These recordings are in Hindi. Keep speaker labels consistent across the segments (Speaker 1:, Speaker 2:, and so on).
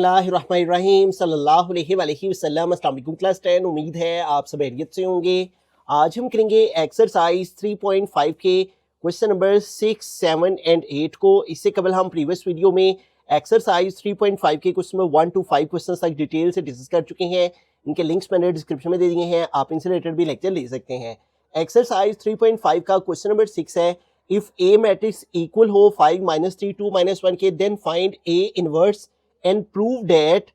Speaker 1: बिस्मिल्लाहिर्रहमानिर्रहीम सल्लल्लाहु अलैहि वसल्लम। अस्सलाम वालेकुम क्लास 10। उम्मीद है आप सब खैरियत से होंगे। आज हम करेंगे एक्सरसाइज 3.5 के क्वेश्चन नंबर 6, 7 एंड 8 को। इससे कबल हम प्रीवियस वीडियो में एक्सरसाइज 3.5 के क्वेश्चन में 1 to 5 क्वेश्चन तक डिटेल से डिस्कस कर चुके हैं। इनके लिंक्स मैंने डिस्क्रिप्शन में दे दिए हैं, आप इनसे रिलेटेड भी लेक्चर ले सकते हैं। एक्सरसाइज 3.5 का क्वेश्चन नंबर 6 है, इफ ए मैट्रिक्स इक्वल हो 5 - 3 2 - 1 के, then find A inverse and prove that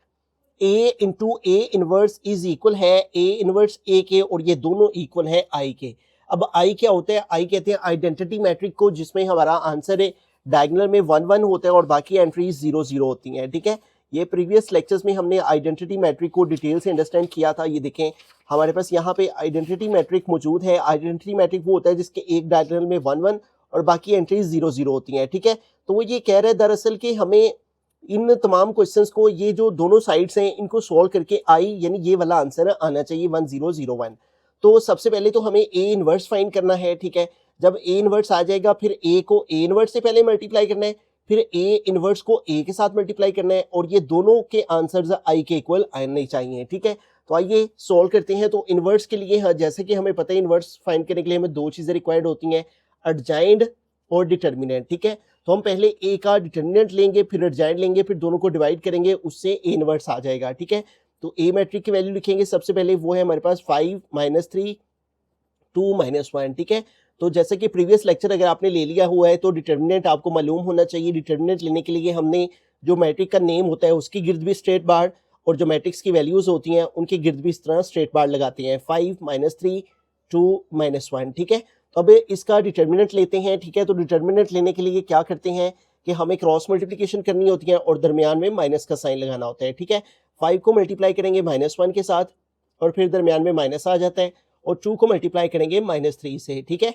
Speaker 1: A into A inverse is equal है A इनवर्स A के, और ये दोनों इक्वल है I के। अब I क्या होता है? I कहते हैं आइडेंटिटी मैट्रिक को, जिसमें हमारा आंसर है डायगोनल में 1 1 होता है और बाकी एंट्रीज 0 0 होती हैं। ठीक है, ये प्रीवियस लेक्चर्स में हमने आइडेंटिटी मैट्रिक को डिटेल से अंडरस्टैंड किया था। ये देखें, हमारे पास यहाँ पे आइडेंटिटी मैट्रिक मौजूद है। आइडेंटिटी मैट्रिक वो होता है जिसके एक डायगोनल में 1 1 और बाकी एंट्रीज 0 0 होती हैं। ठीक है, तो वो ये कह रहे हैं दरअसल कि हमें इन तमाम क्वेश्चंस को, ये जो दोनों साइड्स हैं, इनको सॉल्व करके आई यानी ये वाला आंसर आना चाहिए 1 0 0 1। तो सबसे पहले तो हमें ए इनवर्स फाइंड करना है। ठीक है, जब ए इनवर्स आ जाएगा फिर ए को ए इनवर्स से पहले मल्टीप्लाई करना है, फिर ए इनवर्स को ए के साथ मल्टीप्लाई करना है, और ये दोनों के आंसर्स आई के इक्वल आने चाहिए। ठीक है, तो आइए सॉल्व करते हैं। तो इनवर्स के लिए जैसे कि हमें पता है, इनवर्स फाइंड करने के लिए हमें दो चीजें रिक्वायर्ड होती हैं, एडजॉइंट और डिटर्मिनेंट। ठीक है, तो हम पहले ए का डिटर्मिनेंट लेंगे, फिर एडजॉइंट लेंगे, फिर दोनों को डिवाइड करेंगे, उससे ए इनवर्स आ जाएगा। ठीक है, तो ए मैट्रिक की वैल्यू लिखेंगे सबसे पहले, वो है हमारे पास 5 - 3 2 - 1। ठीक है, तो जैसे कि प्रीवियस लेक्चर अगर आपने ले लिया हुआ है तो डिटर्मिनेंट आपको मालूम होना चाहिए। डिटर्मिनेंट लेने के लिए हमने जो मैट्रिक का नेम होता है उसकी गिर्द भी स्ट्रेट बार, और जो मैट्रिक्स की वैल्यूज होती हैं उनकी गिर्द भी इस तरह स्ट्रेट बार लगाते हैं, 5 - 3 2 - 1। ठीक है, तो अब इसका डिटर्मिनेंट लेते हैं। ठीक है, तो डिटर्मिनेंट लेने के लिए क्या करते हैं कि हमें क्रॉस मल्टीप्लिकेशन करनी होती है और दरमियान में माइनस का साइन लगाना होता है। ठीक है, 5 को मल्टीप्लाई करेंगे -1 के साथ, और फिर दरमियान में माइनस आ जाता है, और 2 को मल्टीप्लाई करेंगे -3 से। ठीक है,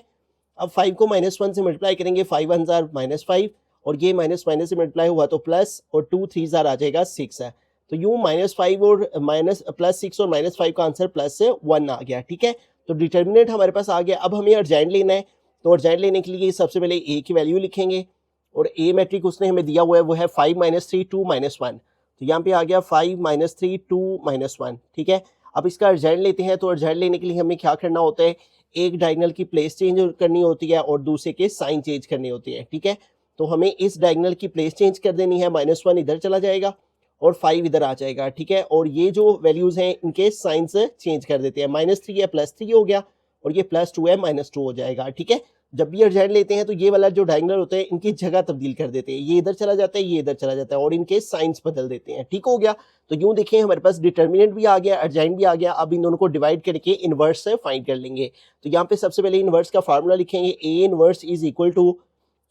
Speaker 1: अब 5 को -1 से मल्टीप्लाई करेंगे, 5 1 जार -5, और ये माइनस माइनस से मल्टीप्लाई हुआ तो प्लस, और 2 3 जार आ जाएगा 6 है। तो यूँ -5 और +6 और -5 का आंसर +1 आ गया। ठीक है, तो डिटर्मिनेंट हमारे पास आ गया। अब हमें एडजॉइंट लेना है, तो एडजॉइंट लेने के लिए सबसे पहले ए की वैल्यू लिखेंगे, और ए मैट्रिक उसने हमें दिया हुआ है वो है 5 - 3 2 - 1। तो यहाँ पे आ गया 5 - 3 2 - 1। ठीक है, अब इसका एडजॉइंट लेते हैं। तो एडजॉइंट लेने के लिए हमें क्या करना होता है, एक डायगोनल की प्लेस चेंज करनी होती है और दूसरे के साइन चेंज करने होते हैं। ठीक है, तो हमें इस डायगोनल की प्लेस चेंज कर देनी है, -1 इधर चला जाएगा और 5 इधर आ जाएगा। ठीक है, और ये जो वैल्यूज हैं इनके साइंस चेंज कर देते हैं, -3 है +3 हो गया, और ये +2 है -2 हो जाएगा। ठीक है, जब भी एडजॉइंट लेते हैं तो ये वाला जो डायगोनल होता है इनकी जगह तब्दील कर देते हैं, ये इधर चला जाता है, ये इधर चला जाता है, और इनके साइंस बदल देते हैं। ठीक हो गया, तो यूं देखें हमारे पास डिटर्मिनेंट भी आ गया, एडजॉइंट भी आ गया। अब इन दोनों को डिवाइड करके इनवर्स से फाइंड कर लेंगे। तो यहाँ पे सबसे पहले इनवर्स का फार्मूला लिखेंगे, A inverse is equal to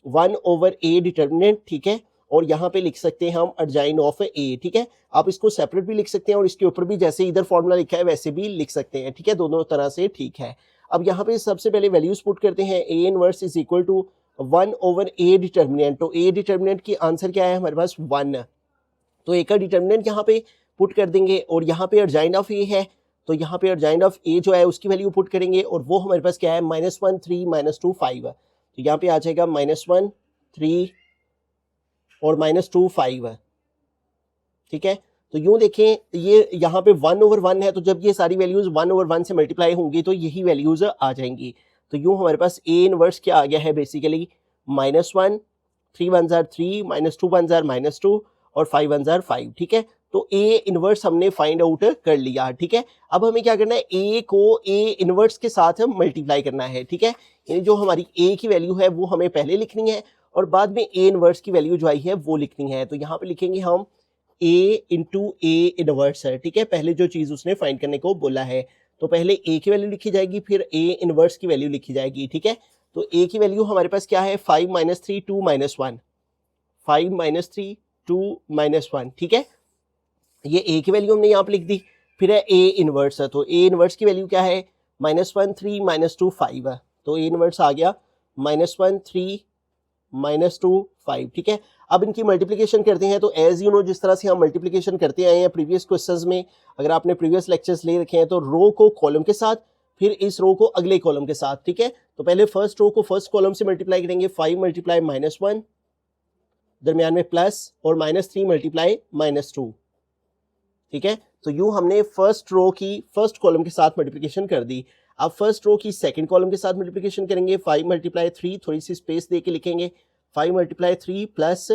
Speaker 1: 1/a determinant. ठीक है, और यहाँ पे लिख सकते हैं हम एडजॉइंट ऑफ ए। ठीक है, आप इसको सेपरेट भी लिख सकते हैं और इसके ऊपर भी जैसे इधर फॉर्मूला लिखा है वैसे भी लिख सकते हैं। ठीक है, दोनों तरह से ठीक है। अब यहाँ पे सबसे पहले वैल्यूज पुट करते हैं, A inverse is equal to 1/a determinant. तो ए डिटर्मिनेंट की आंसर क्या है हमारे पास 1, तो ए का डिटर्मिनेंट यहाँ पे पुट कर देंगे, और यहाँ पे एडजॉइंट ऑफ ए है, तो यहाँ पे एडजॉइंट ऑफ ए जो है उसकी वैल्यू पुट करेंगे, और वो हमारे पास क्या है -1 3 -2 5। तो यहाँ पे आ जाएगा -1 3 और -2 5। ठीक है, तो यूं देखें ये यहाँ पे 1/1 है, तो जब ये सारी वैल्यूज 1/1 से मल्टीप्लाई होंगी तो यही वैल्यूज आ जाएंगी। तो यूं हमारे पास ए इनवर्स क्या आ गया है बेसिकली -1 3 1 जार 3 -2 1 जार -2 और 5 1 जार 5। ठीक है, तो ए इनवर्स हमने फाइंड आउट कर लिया। ठीक है, अब हमें क्या करना है, ए को ए इनवर्स के साथ मल्टीप्लाई करना है। ठीक है, यानी जो हमारी ए की वैल्यू है वो हमें पहले लिखनी है और बाद में ए इनवर्स की वैल्यू जो आई है वो लिखनी है। तो यहाँ पे लिखेंगे हम ए इंटू ए इनवर्स है। ठीक है, पहले जो चीज उसने फाइंड करने को बोला है, तो पहले ए की वैल्यू लिखी जाएगी, फिर ए इनवर्स की वैल्यू लिखी जाएगी। ठीक है, तो ए की वैल्यू हमारे पास क्या है 5 - 3 2 - 1, 5 - 3 2 - 1। ठीक है, ये ए की वैल्यू हमने यहाँ पे लिख दी, फिर है ए इनवर्स है, तो ए इनवर्स की वैल्यू क्या है -1 3 -2 5 है, तो ए इनवर्स आ गया -1 3 -2 5। ठीक है, अब इनकी मल्टीप्लिकेशन करते हैं, तो एज यू नो जिस तरह से हम मल्टीप्लिकेशन करते आए हैं प्रीवियस क्वेश्चंस में, अगर आपने प्रीवियस लेक्चर्स ले रखे हैं तो रो को कॉलम के साथ, फिर इस रो को अगले कॉलम के साथ। ठीक है, तो पहले फर्स्ट रो को फर्स्ट कॉलम से मल्टीप्लाई करेंगे, 5 × -1 दरमियान में प्लस, और -3 × -2 ठीक है। तो यूं हमने फर्स्ट रो की फर्स्ट कॉलम के साथ मल्टीप्लिकेशन कर दी। अब फर्स्ट रो की सेकंड कॉलम के साथ मल्टीप्लिकेशन करेंगे। 5 मल्टीप्लाई 3, थोड़ी सी स्पेस दे के लिखेंगे 5 मल्टीप्लाई 3 प्लस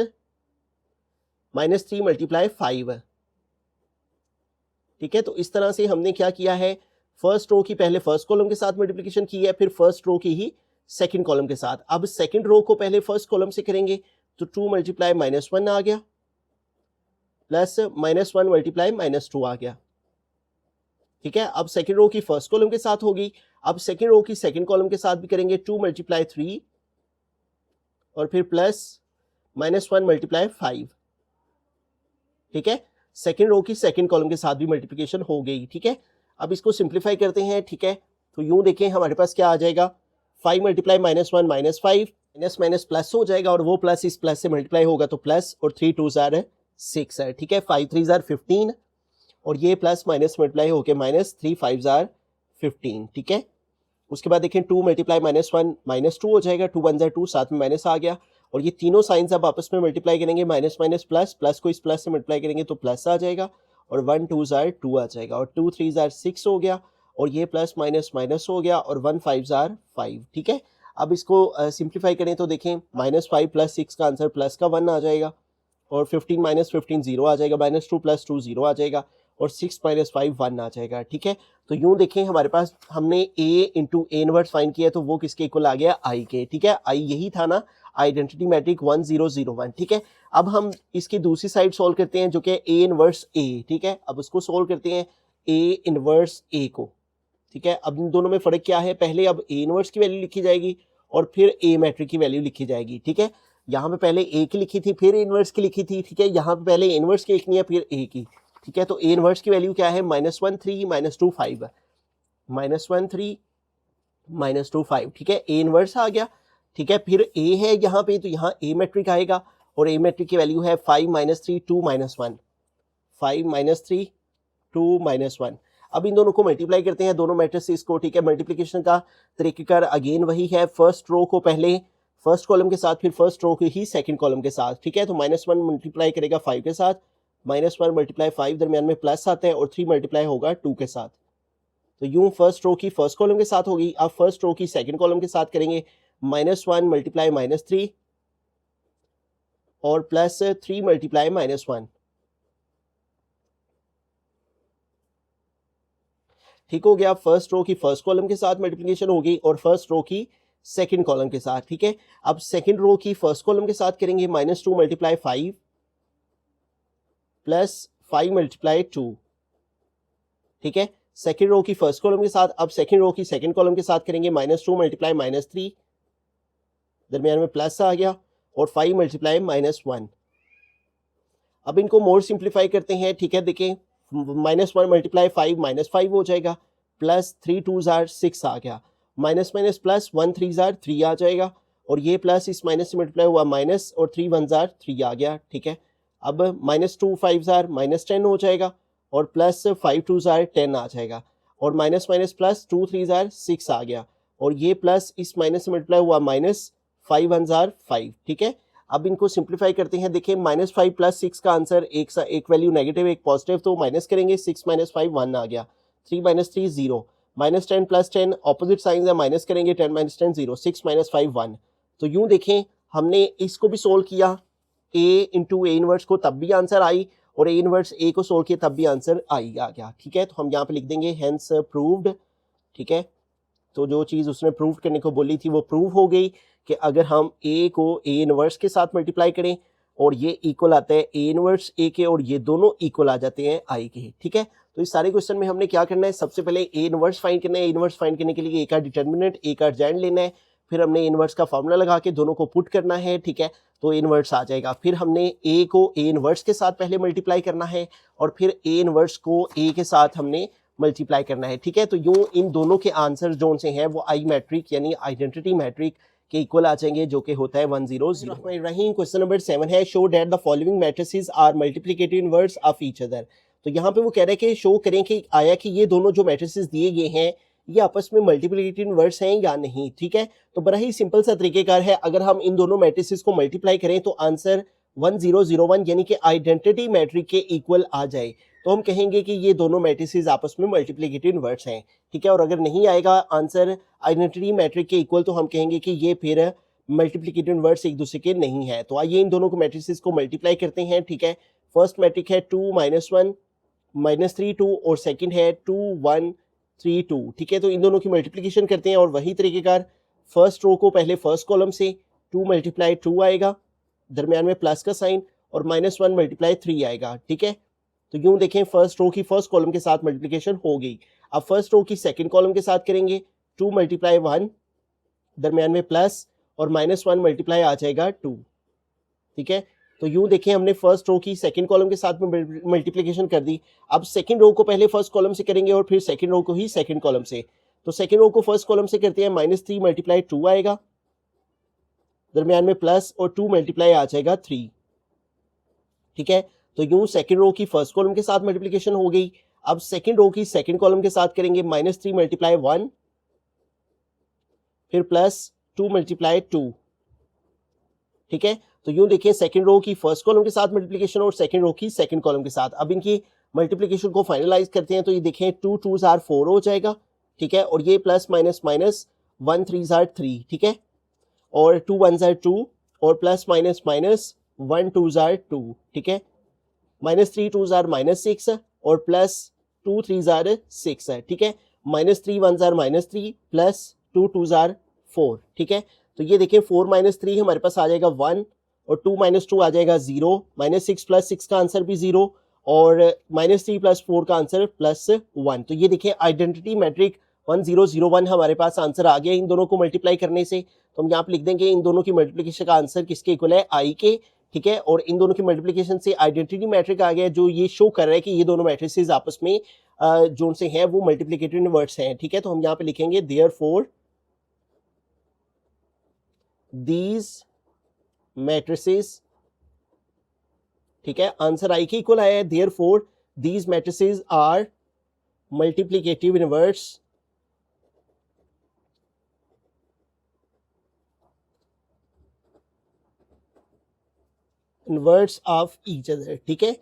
Speaker 1: -3 मल्टीप्लाई 5। ठीक है, तो इस तरह से हमने क्या किया है, फर्स्ट रो की पहले फर्स्ट कॉलम के साथ मल्टीप्लिकेशन की है, फिर फर्स्ट रो की ही सेकंड कॉलम के साथ। अब सेकंड रो को पहले फर्स्ट कॉलम से करेंगे तो 2 मल्टीप्लाई -1 आ गया प्लस -1 मल्टीप्लाई -2 आ गया। ठीक है, अब सेकंड रो की फर्स्ट कॉलम के साथ होगी। अब सेकंड रो की सेकंड कॉलम के साथ भी करेंगे 2 मल्टीप्लाई 3 और फिर प्लस -1 मल्टीप्लाई 5। ठीक है, सेकंड रो की सेकंड कॉलम के साथ भी मल्टीप्लिकेशन हो गई। ठीक है, अब इसको सिंप्लीफाई करते हैं। ठीक है, तो यूं देखें हमारे पास क्या आ जाएगा, 5 मल्टीप्लाई -1 -5 माइनस माइनस प्लस हो जाएगा और वो प्लस इस प्लस से मल्टीप्लाई होगा तो प्लस, और 3 2 जार 6 है। ठीक है, 5 3 जार 15 और ये प्लस माइनस मल्टीप्लाई होके माइनस, 3 5 जार 15। ठीक है, उसके बाद देखें 2 मल्टीप्लाई -1 -2 हो जाएगा, 2 1 जार 2, साथ में माइनस आ गया और ये तीनों साइंस अब आपस में मल्टीप्लाई करेंगे, माइनस माइनस प्लस, प्लस को इस प्लस से मल्टीप्लाई करेंगे तो प्लस आ जाएगा और 1 2 जार 2 आ जाएगा और 2 3 जार 6 हो गया और ये प्लस माइनस माइनस हो गया और 1 5 जार 5। ठीक है, अब इसको सिंप्लीफाई करें तो देखें -5 + 6 का आंसर प्लस का 1 आ जाएगा और 15 - 15 0 आ जाएगा, -2 + 2 0 आ जाएगा और 6 - 5 1 आ जाएगा। ठीक है, तो यूं देखें हमारे पास हमने a into A inverse find किया तो वो किसके इक्वल आ गया, i के। ठीक है, i यही था ना, आइडेंटिटी मैट्रिक 1 0 0 1। ठीक है, अब हम इसकी दूसरी साइड सॉल्व करते हैं जो कि a इनवर्स a। ठीक है, अब उसको सॉल्व करते हैं a इनवर्स a को। ठीक है, अब इन दोनों में फर्क क्या है, पहले अब a इनवर्स की वैल्यू लिखी जाएगी और फिर a मैट्रिक की वैल्यू लिखी जाएगी। ठीक है, यहाँ पे पहले a की लिखी थी फिर इनवर्स की लिखी थी। ठीक है, यहाँ पे पहले इनवर्स की लिखनी है फिर a की। ठीक है, तो a इनवर्स की वैल्यू क्या है, -1 3 -2 5, -1 3 -2 5। ठीक है, a इनवर्स आ गया। ठीक है, फिर a है यहाँ पे तो यहाँ a मैट्रिक आएगा और a मैट्रिक की वैल्यू है 5 - 3 2 - 1, 5 - 3 2 - 1। अब इन दोनों को मल्टीप्लाई करते हैं, दोनों मैट्रिसेस को। ठीक है, मल्टीप्लिकेशन का तरीकेकार अगेन वही है, फर्स्ट रो को पहले फर्स्ट कॉलम के साथ फिर फर्स्ट रो की ही सेकंड कॉलम के साथ। ठीक है, तो -1 मल्टीप्लाई करेगा 5 के साथ, -1 मल्टीप्लाई 5 दरमियान में प्लस आता है और 3 मल्टीप्लाई होगा 2 के साथ। तो यूं फर्स्ट रो की फर्स्ट कॉलम के साथ होगी। अब फर्स्ट रो की सेकंड कॉलम के साथ करेंगे, -1 मल्टीप्लाई -3 और प्लस 3 मल्टीप्लाई -1। ठीक हो गया, फर्स्ट रो की फर्स्ट कॉलम के साथ मल्टीप्लिकेशन हो गई और फर्स्ट रो की सेकंड कॉलम के साथ। ठीक है, अब सेकंड रो की फर्स्ट कॉलम के साथ करेंगे, -2 मल्टीप्लाई 5 प्लस 5 मल्टीप्लाई 2। ठीक है, सेकंड रो की फर्स्ट कॉलम के साथ। अब सेकंड रो की सेकंड कॉलम के साथ करेंगे, -2 मल्टीप्लाई -3 दरमियान में प्लस आ गया और 5 मल्टीप्लाई -1। अब इनको मोर सिंप्लीफाई करते हैं। ठीक है, देखें -1 मल्टीप्लाई 5 -5 हो जाएगा, प्लस 3 2 जार 6 आ गया, माइनस माइनस प्लस 1 3 जार 3 आ जाएगा और ये प्लस इस माइनस से मल्टीप्लाई हुआ माइनस और 3 1 जार 3 आ गया। ठीक है, अब -2 5 जार -10 हो जाएगा और प्लस 5 2 जार 10 आ जाएगा और माइनस माइनस प्लस 2 3 जार 6 आ गया और ये प्लस इस माइनस से मल्टीप्लाई हुआ माइनस 5 1 जार 5। ठीक है, अब इनको सिंप्लीफाई करते हैं। देखिए -5 + 6 का आंसर एक वैल्यू नेगेटिव एक पॉजिटिव, तो माइनस करेंगे, 6 - 5 1 आ गया, 3 - 3 0, -10 + 10 ऑपोजिट साइन है, माइनस करेंगे, 10 - 10 0, 6 - 5 1। तो यूं देखें हमने इसको भी सोल्व किया, a इंटू ए इनवर्स को, तब भी आंसर आई और a इनवर्स a को सोल्व किया तब भी आंसर आई आ गया। ठीक है, तो हम यहाँ पे लिख देंगे हेंस प्रूव्ड। ठीक है, तो जो चीज़ उसने प्रूव करने को बोली थी वो प्रूव हो गई कि अगर हम a को a इनवर्स के साथ मल्टीप्लाई करें और ये इक्वल आता है a इनवर्स a के और ये दोनों इक्वल आ जाते हैं i के। ठीक है, तो इस सारे क्वेश्चन में हमने क्या करना है, सबसे पहले a इनवर्स फाइंड करना है। इनवर्स फाइंड करने के लिए a का डिटर्मिनेंट a का अर्जेंट लेना है, फिर हमने इनवर्स का फॉर्मूला लगा के दोनों को पुट करना है। ठीक है, तो इनवर्स आ जाएगा। फिर हमने a को a इनवर्स के साथ पहले मल्टीप्लाई करना है और फिर a इनवर्स को a के साथ हमने मल्टीप्लाई करना है। ठीक है, तो यूं इन दोनों के आंसर जो से हैं वो आई मैट्रिक यानी आइडेंटिटी मैट्रिक के इक्वल आ जाएंगे, जो कि होता है 1 0 0। क्वेश्चन नंबर 7 है, show that the following matrices are multiplicative inverse of each other. तो यहाँ पे वो कह रहे हैं कि शो करें कि आया कि ये दोनों जो मैट्रिसेस दिए गए हैं ये आपस में मल्टीप्लिकेटिव इनवर्स हैं या नहीं। ठीक है, तो बड़ा ही सिंपल सा तरीकेकार है, अगर हम इन दोनों मैट्रिसेस को मल्टीप्लाई करें तो आंसर 1 0 0 1 यानी कि आइडेंटिटी मैट्रिक के इक्वल आ जाए। तो हम कहेंगे कि ये दोनों मैट्रिसेस आपस में मल्टीप्लिकेटिव इनवर्स हैं, ठीक है। और अगर नहीं आएगा आंसर आइडेंटिटी मैट्रिक के इक्वल तो हम कहेंगे कि ये फिर मल्टीप्लिकेटिव इनवर्स एक दूसरे के नहीं है। तो आइए इन दोनों को मैट्रिसेस को मल्टीप्लाई करते हैं, ठीक है। फर्स्ट मैट्रिक है 2 -1 -3 2 और सेकंड है 2 1 3 2, ठीक है। तो इन दोनों की मल्टीप्लिकेशन करते हैं और वही तरीकेकार फर्स्ट रो को पहले फर्स्ट कॉलम से 2 × 2 आएगा, दरमियान में प्लस का साइन, और -1 × 3 आएगा, ठीक है। तो यूं देखें फर्स्ट रो की फर्स्ट कॉलम के साथ मल्टीप्लिकेशन हो गई। अब फर्स्ट रो की सेकंड कॉलम के साथ करेंगे 2 × 1, दरमियान में प्लस, और -1 × आ जाएगा 2, ठीक है। तो यूं देखें हमने फर्स्ट रो की सेकंड कॉलम के साथ में मल्टीप्लिकेशन कर दी। अब सेकंड रो को पहले फर्स्ट कॉलम से करेंगे और फिर सेकंड रो को ही सेकंड कॉलम से। तो सेकंड रो को फर्स्ट कॉलम से करते हैं, -3 × 2 आएगा, दरमियान में प्लस, और 2 × आ जाएगा 3, ठीक है। तो यूं सेकंड रो की फर्स्ट कॉलम के साथ मल्टीप्लिकेशन हो गई। अब सेकंड रो की सेकंड कॉलम के साथ करेंगे -3 × 1, फिर प्लस 2 × 2, ठीक है। तो यूं देखिए सेकंड रो की फर्स्ट कॉलम के साथ मल्टीप्लिकेशन और सेकंड रो की सेकंड कॉलम के साथ। अब इनकी मल्टीप्लिकेशन को फाइनलाइज करते हैं। तो ये देखें 2 2s are 4 हो जाएगा, ठीक है। और ये plus minus minus 1 3s are 3, ठीक है। और 2 1s are 2, और plus minus minus 1 2s are 2, ठीक है। -3 2s are -6, और प्लस 2 3s are 6 है, ठीक है। -3 1s are -3, plus 2 2s are 4, ठीक है। तो ये देखें 4 - 3 हमारे पास आ जाएगा 1, और 2 - 2 आ जाएगा 0, -6 + 6 का आंसर भी 0, और -3 + 4 का आंसर +1। तो ये देखिए आइडेंटिटी मैट्रिक 1 0 0 1 हमारे पास आंसर आ गया इन दोनों को मल्टीप्लाई करने से। तो हम यहाँ पे लिख देंगे इन दोनों की मल्टीप्लिकेशन का आंसर किसके इक्वल है, आई के, ठीक है। और इन दोनों की मल्टीप्लिकेशन से आइडेंटिटी मैट्रिक आ गया जो ये शो कर रहा है कि ये दोनों मैट्रिसेस आपस में जो से हैं वो मल्टीप्लिकेटिव इनवर्स हैं, ठीक है। तो हम यहाँ पे लिखेंगे देयरफॉर these matrices, ठीक है। आंसर आई के इक्वल आया है, therefore these matrices are multiplicative inverse of each other, ठीक है।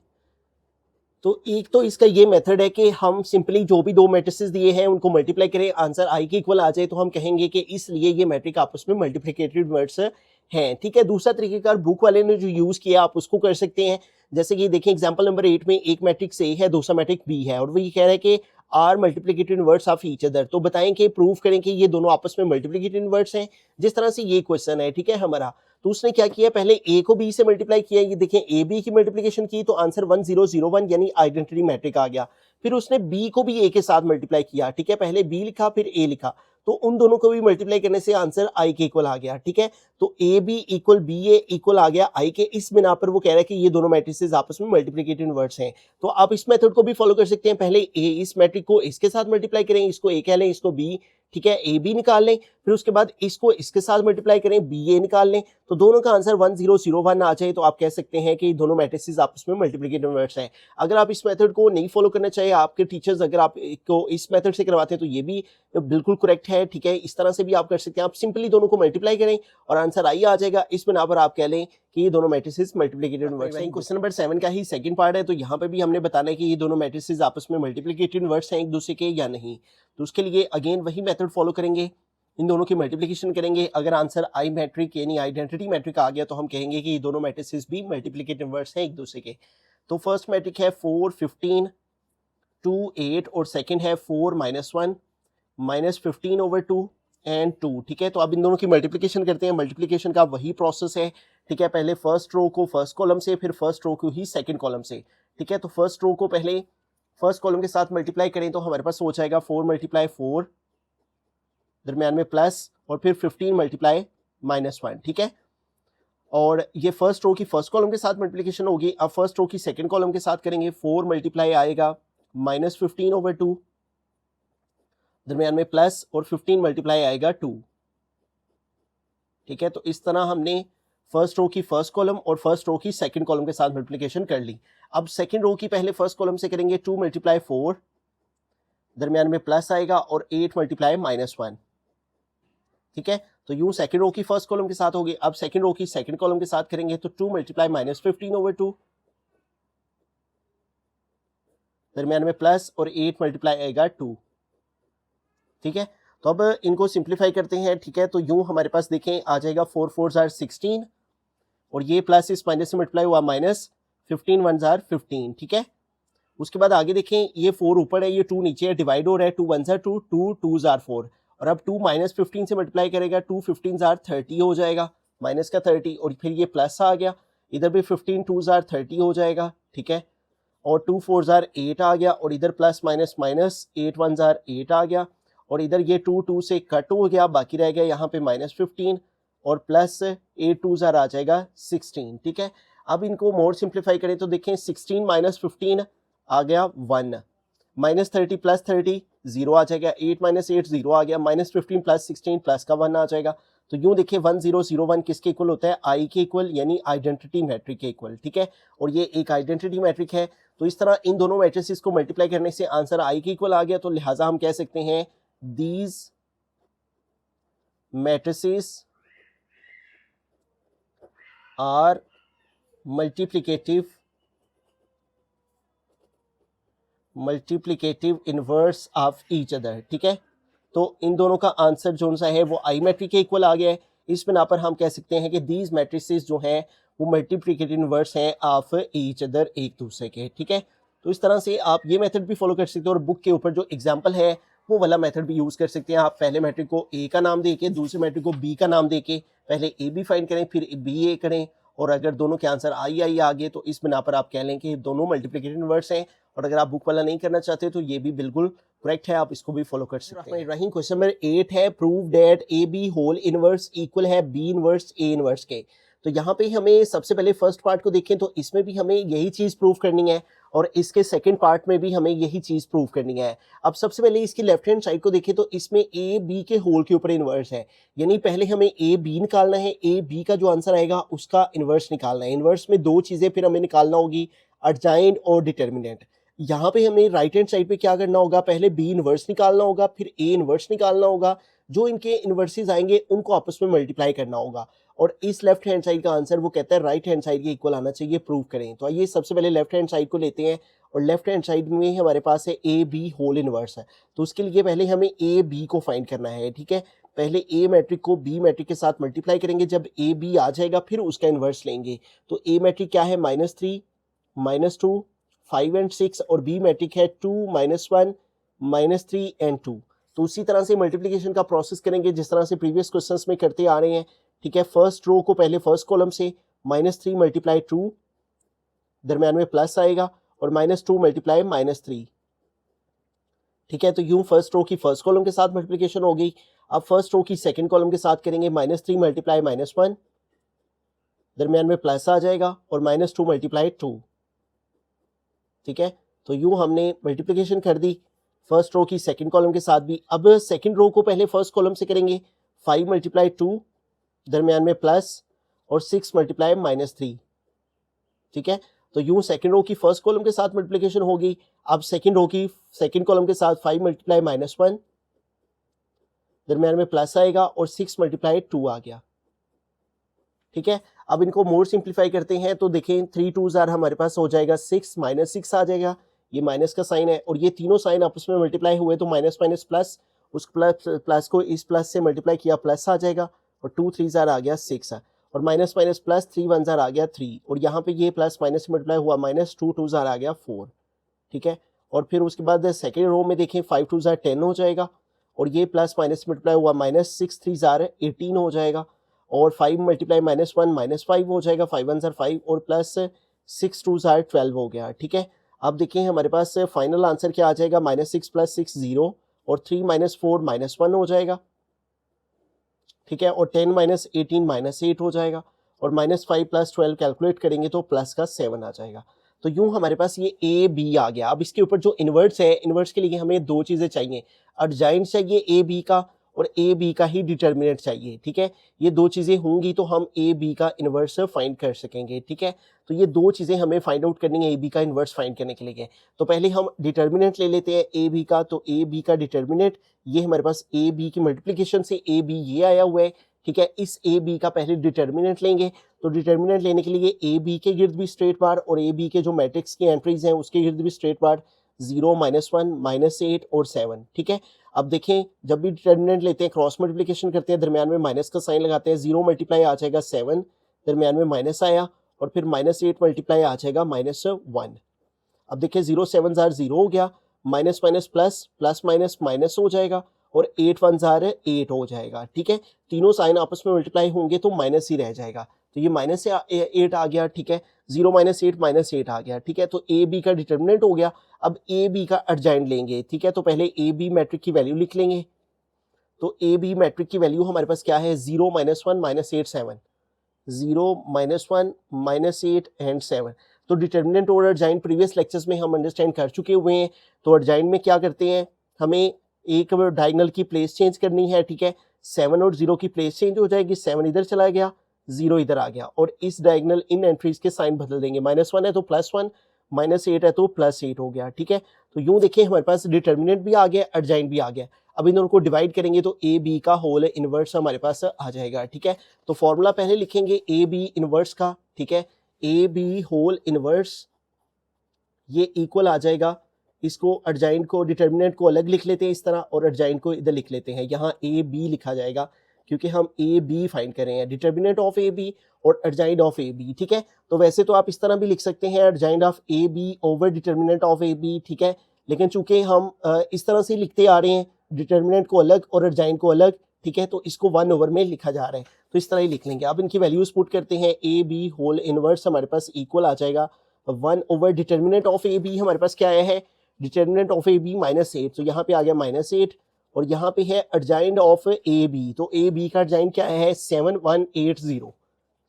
Speaker 1: तो एक तो इसका ये मेथड है कि हम सिंपली जो भी दो मैट्रिसेस दिए हैं उनको मल्टीप्लाई करें, आंसर आई के इक्वल आ जाए, तो हम कहेंगे कि इसलिए ये मैट्रिक आपस में मल्टीप्लिकेटिव इनवर्स हैं, ठीक है। दूसरा तरीकेकार बुक वाले ने जो यूज किया आप उसको कर सकते हैं। जैसे कि देखें एग्जांपल नंबर 8 में एक मैट्रिक्स ए है, दूसरा मैट्रिक बी है, और वो ये कह रहा है कि are multiplicative inverse of each other. तो बताएं कि प्रूव करें कि ये दोनों आपस में मल्टीप्लिकेटिव इनवर्स हैं, जिस तरह से ये क्वेश्चन है, ठीक है हमारा। तो उसने क्या किया, पहले ए को बी से मल्टीप्लाई किया, ये देखें ए बी की मल्टीप्लिकेशन की तो आंसर 1 0 0 1 यानी आइडेंटिटी मैट्रिक आ गया। फिर उसने बी को भी ए के साथ मल्टीप्लाई किया, ठीक है। पहले बी लिखा फिर ए लिखा, तो उन दोनों को भी मल्टीप्लाई करने से आंसर आई के इक्वल आ गया, ठीक है। तो A B equal B A equal आ गया आई के। इस बिना पर वो कह रहा है कि ये दोनों मैट्रिसेस आपस में मल्टीप्लिकेटिव इनवर्स हैं। तो आप इस मेथड को भी फॉलो कर सकते हैं। पहले ए इस मैट्रिक को इसके साथ मल्टीप्लाई करें, इसको ए कह लें, इसको बी, ठीक है, ए बी निकाल लें। फिर उसके बाद इसको इसके साथ मल्टीप्लाई करें, बी ए निकाल लें, तो दोनों का आंसर 1 0 0 1 आ जाए, तो आप कह सकते हैं कि दोनों मैट्रिसेस आपस में मल्टीप्लिकेटिव इनवर्स हैं। अगर आप इस मेथड को नहीं फॉलो करना चाहिए, आपके टीचर्स अगर आपको इस मेथड से करवाते हैं तो ये भी बिल्कुल करेक्ट है, ठीक है। इस तरह से भी आप कर सकते हैं। आप सिंपली दोनों को मल्टीप्लाई करें और आंसर आई आ जाएगा। इस बिना पर आप कह लें कि ये दोनों मैट्रिसेस मल्टीप्लिकेटिव इनवर्स हैं। क्वेश्चन नंबर 7 का ही सेकंड पार्ट है। तो यहाँ पे भी हमने बताना है कि ये दोनों मैट्रिसेस आपस में मल्टीप्लिकेटिव इनवर्स हैं एक दूसरे के या नहीं। तो उसके लिए अगेन वही मेथड फॉलो करेंगे, इन दोनों की मल्टीप्लिकेशन करेंगे। अगर आंसर आई मैट्रिक यानी आइडेंटिटी मैट्रिक आ गया तो हम कहेंगे कि ये दोनों मैट्रिसेस भी मल्टीप्लिकेटिव इनवर्स हैं एक दूसरे के। तो फर्स्ट मैट्रिक है 4 15 2 8, और सेकंड है 4 -1 -15/2 एंड 2, ठीक है। तो अब इन दोनों की मल्टीप्लिकेशन करते हैं। मल्टीप्लिकेशन का वही प्रोसेस है, ठीक है। पहले फर्स्ट रो को फर्स्ट कॉलम से, फिर फर्स्ट रो को ही सेकंड कॉलम से, ठीक है। तो फर्स्ट रो को पहले फर्स्ट कॉलम के साथ मल्टीप्लाई करें तो हमारे पास हो जाएगा 4 × 4, दरमियान में प्लस, और फिर 15 × -1, ठीक है। और ये फर्स्ट रो की फर्स्ट कॉलम के साथ मल्टीप्लिकेशन होगी। अब फर्स्ट रो की सेकंड कॉलम के साथ करेंगे, 4 × आएगा -15/2, दरमियान में प्लस, और 15 × आएगा 2, ठीक है। तो इस तरह हमने फर्स्ट रो की फर्स्ट कॉलम और फर्स्ट रो की सेकंड कॉलम के साथ मल्टीप्लिकेशन कर ली। अब सेकंड रो की पहले फर्स्ट कॉलम से करेंगे 2 × 4, दरमियान में प्लस आएगा, और 8 × -1, ठीक है। तो यूं सेकंड रो की फर्स्ट कॉलम के साथ होगी। अब सेकंड रो की सेकंड कॉलम के साथ करेंगे तो 2 × -15/2, दरमियान में प्लस और 8 मल्टीप्लाई आएगा 2। ठीक है, तो अब इनको सिंप्लीफाई करते हैं। ठीक है, तो यूं हमारे पास देखें आ जाएगा 4 4 आर 16 और ये प्लस इस माइनस से मल्टीप्लाई हुआ माइनस 15 1 आर 15। ठीक है, उसके बाद आगे देखें ये 4 ऊपर है, ये 2 नीचे है, डिवाइड हो रहा है, 2 1 आर 2, 2 2 आर 4 और अब 2 माइनस 15 से मल्टीप्लाई करेगा, 2 15 आर 30 हो जाएगा, माइनस का 30 और फिर ये प्लस आ गया, इधर भी 15 2 आर 30 हो जाएगा। ठीक है, और 2 4 आर 8 आ गया और इधर प्लस माइनस माइनस 8 1 आर 8 आ गया और इधर ये 2 2 से कट हो गया, बाकी रह गया यहाँ पे माइनस 15 और प्लस 8 2 आर आ जाएगा 16। ठीक है, अब इनको मोर सिंप्लीफाई करें तो देखें 16 माइनस 15 आ गया 1, माइनस 30 प्लस 30 0 आ जाएगा, 8 माइनस 8 0 आ गया, माइनस 15 प्लस 16 प्लस का 1 आ जाएगा। तो यूं देखिए 1 0 0 1 किसके इक्वल होता है, आई के इक्वल, यानी आइडेंटिटी मैट्रिक के इक्वल। ठीक है, और ये एक आइडेंटिटी मैट्रिक है, तो इस तरह इन दोनों मैट्रिसेस को मल्टीप्लाई करने से आंसर आई के इक्वल आ गया, तो लिहाजा हम कह सकते हैं these matrices are multiplicative inverse of each other. ठीक है, तो इन दोनों का आंसर जो सा है वो आई मैट्रिक के इक्वल आ गया है। इस बिना पर हम कह सकते हैं कि दीज मैट्रिसेस जो हैं वो मल्टीप्लिकेटिव इनवर्स हैं ऑफ ईच अदर, एक दूसरे के। ठीक है, तो इस तरह से आप ये मेथड भी फॉलो कर सकते हो और बुक के ऊपर जो एग्जाम्पल है वो वाला मेथड भी यूज़ कर सकते हैं। आप पहले मैट्रिक को ए का नाम दे के, दूसरे मैट्रिक को बी का नाम दे के पहले ए बी फाइंड करें, फिर बी ए करें, और अगर दोनों के आंसर आई आई आ गए तो इस बिना पर आप कह लें कि दोनों मल्टीप्लिकेटिव इनवर्स हैं। और अगर आप बुक वाला नहीं करना चाहते तो ये भी बिल्कुल करेक्ट है, आप इसको भी फॉलो कर सकते हैं। रही क्वेश्चन नंबर 8 है, prove that A B whole inverse equal है बी इनवर्स ए इनवर्स के। तो यहाँ पे हमें सबसे पहले फर्स्ट पार्ट को देखें तो इसमें भी हमें यही चीज़ प्रूव करनी है और इसके सेकंड पार्ट में भी हमें यही चीज़ प्रूव करनी है। अब सबसे पहले इसकी लेफ्ट हैंड साइड को देखें तो इसमें ए बी के होल के ऊपर इनवर्स है, यानी पहले हमें ए बी निकालना है, ए बी का जो आंसर आएगा उसका इनवर्स निकालना है। इनवर्स में दो चीज़ें फिर हमें निकालना होगी, एडजाइंट और डिटर्मिनेंट। यहाँ पे हमें राइट हैंड साइड पे क्या करना होगा, पहले बी इनवर्स निकालना होगा, फिर ए इनवर्स निकालना होगा, जो इनके इनवर्सेस आएंगे उनको आपस में मल्टीप्लाई करना होगा और इस लेफ्ट हैंड साइड का आंसर वो कहता है राइट हैंड साइड के इक्वल आना चाहिए, प्रूव करें। तो आइए सबसे पहले लेफ्ट हैंड साइड को लेते हैं और लेफ्ट हैंड साइड में हमारे पास है ए बी होल इनवर्स है, तो उसके लिए पहले हमें ए बी को फाइंड करना है। ठीक है, पहले ए मैट्रिक को बी मैट्रिक के साथ मल्टीप्लाई करेंगे, जब ए बी आ जाएगा फिर उसका इनवर्स लेंगे। तो ए मैट्रिक क्या है, -3 -2 5 एंड 6 और बी मैट्रिक है 2 -1 -3 एंड 2। तो उसी तरह से मल्टीप्लिकेशन का प्रोसेस करेंगे जिस तरह से प्रीवियस क्वेश्चंस में करते आ रहे हैं। ठीक है, फर्स्ट रो को पहले फर्स्ट कॉलम से -3 मल्टीप्लाई 2, दरम्यान में प्लस आएगा और -2 मल्टीप्लाई -3। ठीक है, तो यूं फर्स्ट रो की फर्स्ट कॉलम के साथ मल्टीप्लिकेशन हो गई। अब फर्स्ट रो की सेकंड कॉलम के साथ करेंगे, -3 मल्टीप्लाई -1, दरम्यान में प्लस आ जाएगा और -2 मल्टीप्लाई 2। ठीक है, तो यूं हमने मल्टीप्लिकेशन कर दी फर्स्ट रो की सेकंड कॉलम के साथ भी। अब सेकंड रो को पहले फर्स्ट कॉलम से करेंगे, 5 मल्टीप्लाई 2, दरमियान में प्लस और 6 मल्टीप्लाई -3। ठीक है, तो यूं सेकंड रो की फर्स्ट कॉलम के साथ मल्टीप्लिकेशन होगी। अब सेकंड रो की सेकंड कॉलम के साथ 5 मल्टीप्लाई -1, दरमियान में प्लस आएगा और 6 मल्टीप्लाई 2 आ गया। ठीक है, अब इनको मोर सिंप्लीफाई करते हैं तो देखें 3 2 आर हमारे पास हो जाएगा 6, -6 आ जाएगा, ये माइनस का साइन है और ये तीनों साइन आपस में मल्टीप्लाई हुए तो माइनस माइनस प्लस, उस प्लस को इस प्लस से मल्टीप्लाई किया, प्लस आ जाएगा और 2 3 आर आ गया 6 और माइनस माइनस प्लस 3 1 आर आ गया 3 और यहाँ पे ये प्लस माइनस मल्टीप्लाई हुआ, -2 2 आर आ गया 4। ठीक है, और फिर उसके बाद सेकेंड रो में देखें 5 2 आर 10 हो जाएगा और ये प्लस माइनस मल्टीप्लाई हुआ, -6 3 आर 18 हो जाएगा और 5 मल्टीप्लाई -1 -5 हो जाएगा, 5 1 आर 5 और प्लस 6 2 आर 12 हो गया। ठीक है, अब देखिए हमारे पास फाइनल आंसर क्या आ जाएगा, -6 + 6 0 और 3 - 4 -1 हो जाएगा। ठीक है, और 10 - 18 -8 हो जाएगा और -5 + 12 कैलकुलेट करेंगे तो प्लस का 7 आ जाएगा। तो यूं हमारे पास ये ए बी आ गया। अब इसके ऊपर जो इनवर्स है, इनवर्स के लिए हमें दो चीज़ें चाहिए, एडजाइंट चाहिए ए बी का और ए बी का ही डिटर्मिनेंट चाहिए। ठीक है, ये दो चीज़ें होंगी तो हम ए बी का इन्वर्स फाइंड कर सकेंगे। ठीक है, तो ये दो चीज़ें हमें फाइंड आउट करनी है ए बी का इन्वर्स फाइंड करने के लिए। तो पहले हम डिटर्मिनेंट ले लेते हैं ए बी का। तो ए बी का डिटर्मिनेंट ये हमारे पास ए बी की मल्टीप्लिकेशन से ए बी ये आया हुआ है। ठीक है, इस ए बी का पहले डिटर्मिनेंट लेंगे। तो डिटर्मिनेंट लेने के लिए ए बी के गिर्द भी स्ट्रेट बार और ए बी के जो मैट्रिक्स की एंट्रीज हैं उसके गिर्द भी स्ट्रेट बार 0, -1, -8 और 7, ठीक है। अब देखें जब भी डिटर्मिनेंट लेते हैं क्रॉस मल्टीप्लिकेशन करते हैं, दरमियान में माइनस का साइन लगाते हैं, 0 मल्टीप्लाई आ जाएगा 7, दरमियान में माइनस आया, और फिर -8 मल्टीप्लाई आ जाएगा -1। अब देखिए 0 7 जार 0 हो गया, minus minus plus, plus minus minus हो जाएगा, और 8 1 जार 8 हो जाएगा, ठीक है। तीनों साइन आपस में मल्टीप्लाई होंगे तो माइनस ही रह जाएगा, तो ये माइनस 8 आ गया, ठीक है। 0 -8 आ गया, ठीक है। तो ए बी का डिटर्मिनेंट हो गया। अब ए बी का अर्जाइंट लेंगे, ठीक है। तो पहले ए बी मैट्रिक की वैल्यू लिख लेंगे। तो ए बी मैट्रिक की वैल्यू हमारे पास क्या है, 0 -1 -8 7, 0 -1 -8 एंड 7। तो डिटर्मिनेंट और अर्जाइंट प्रीवियस लेक्चर्स में हम अंडरस्टैंड कर चुके हुए हैं। तो अर्जाइंट में क्या करते हैं, हमें एक डायगोनल की प्लेस चेंज करनी है, ठीक है। 7 और 0 की प्लेस चेंज हो जाएगी, 7 इधर चला गया, 0 इधर आ गया, और इस डायगोनल इन एंट्रीज के साइन बदल देंगे। -1 है तो +1, -8 है तो +8 हो गया, ठीक है। तो यूं देखिए हमारे पास डिटर्मिनेंट भी आ गया, अर्जाइंट भी आ गया। अब इन दोनों को डिवाइड करेंगे तो ए बी का होल इनवर्स हमारे पास आ जाएगा, ठीक है। तो फॉर्मूला पहले लिखेंगे ए बी इनवर्स का, ठीक है। ए बी होल इनवर्स ये इक्वल आ जाएगा, इसको अर्जाइंट को डिटर्मिनेंट को अलग लिख लेते हैं इस तरह, और अर्जाइंट को इधर लिख लेते हैं, यहाँ ए बी लिखा जाएगा क्योंकि हम ए बी फाइंड कर रहे हैं, डिटर्मिनेंट ऑफ ए बी और अर्जाइंट ऑफ ए बी, ठीक है। तो वैसे तो आप इस तरह भी लिख सकते हैं, adjoint of A B over determinant of A B, ठीक है। लेकिन चूंकि हम इस तरह से लिखते आ रहे हैं, डिटर्मिनेंट को अलग और अर्जाइंट को अलग, ठीक है, तो इसको 1 ओवर में लिखा जा रहा है, तो इस तरह ही लिख लेंगे। अब इनकी वैल्यूज पुट करते हैं, ए बी होल इनवर्स हमारे पास इक्वल आ जाएगा 1 over determinant of A B हमारे पास क्या आया है, डिटर्मिनेंट ऑफ ए बी -8, तो यहाँ पे आ गया -8, और यहाँ पे है अर्जाइंट ऑफ ए बी, तो ए बी का अर्जाइंट क्या है 7180,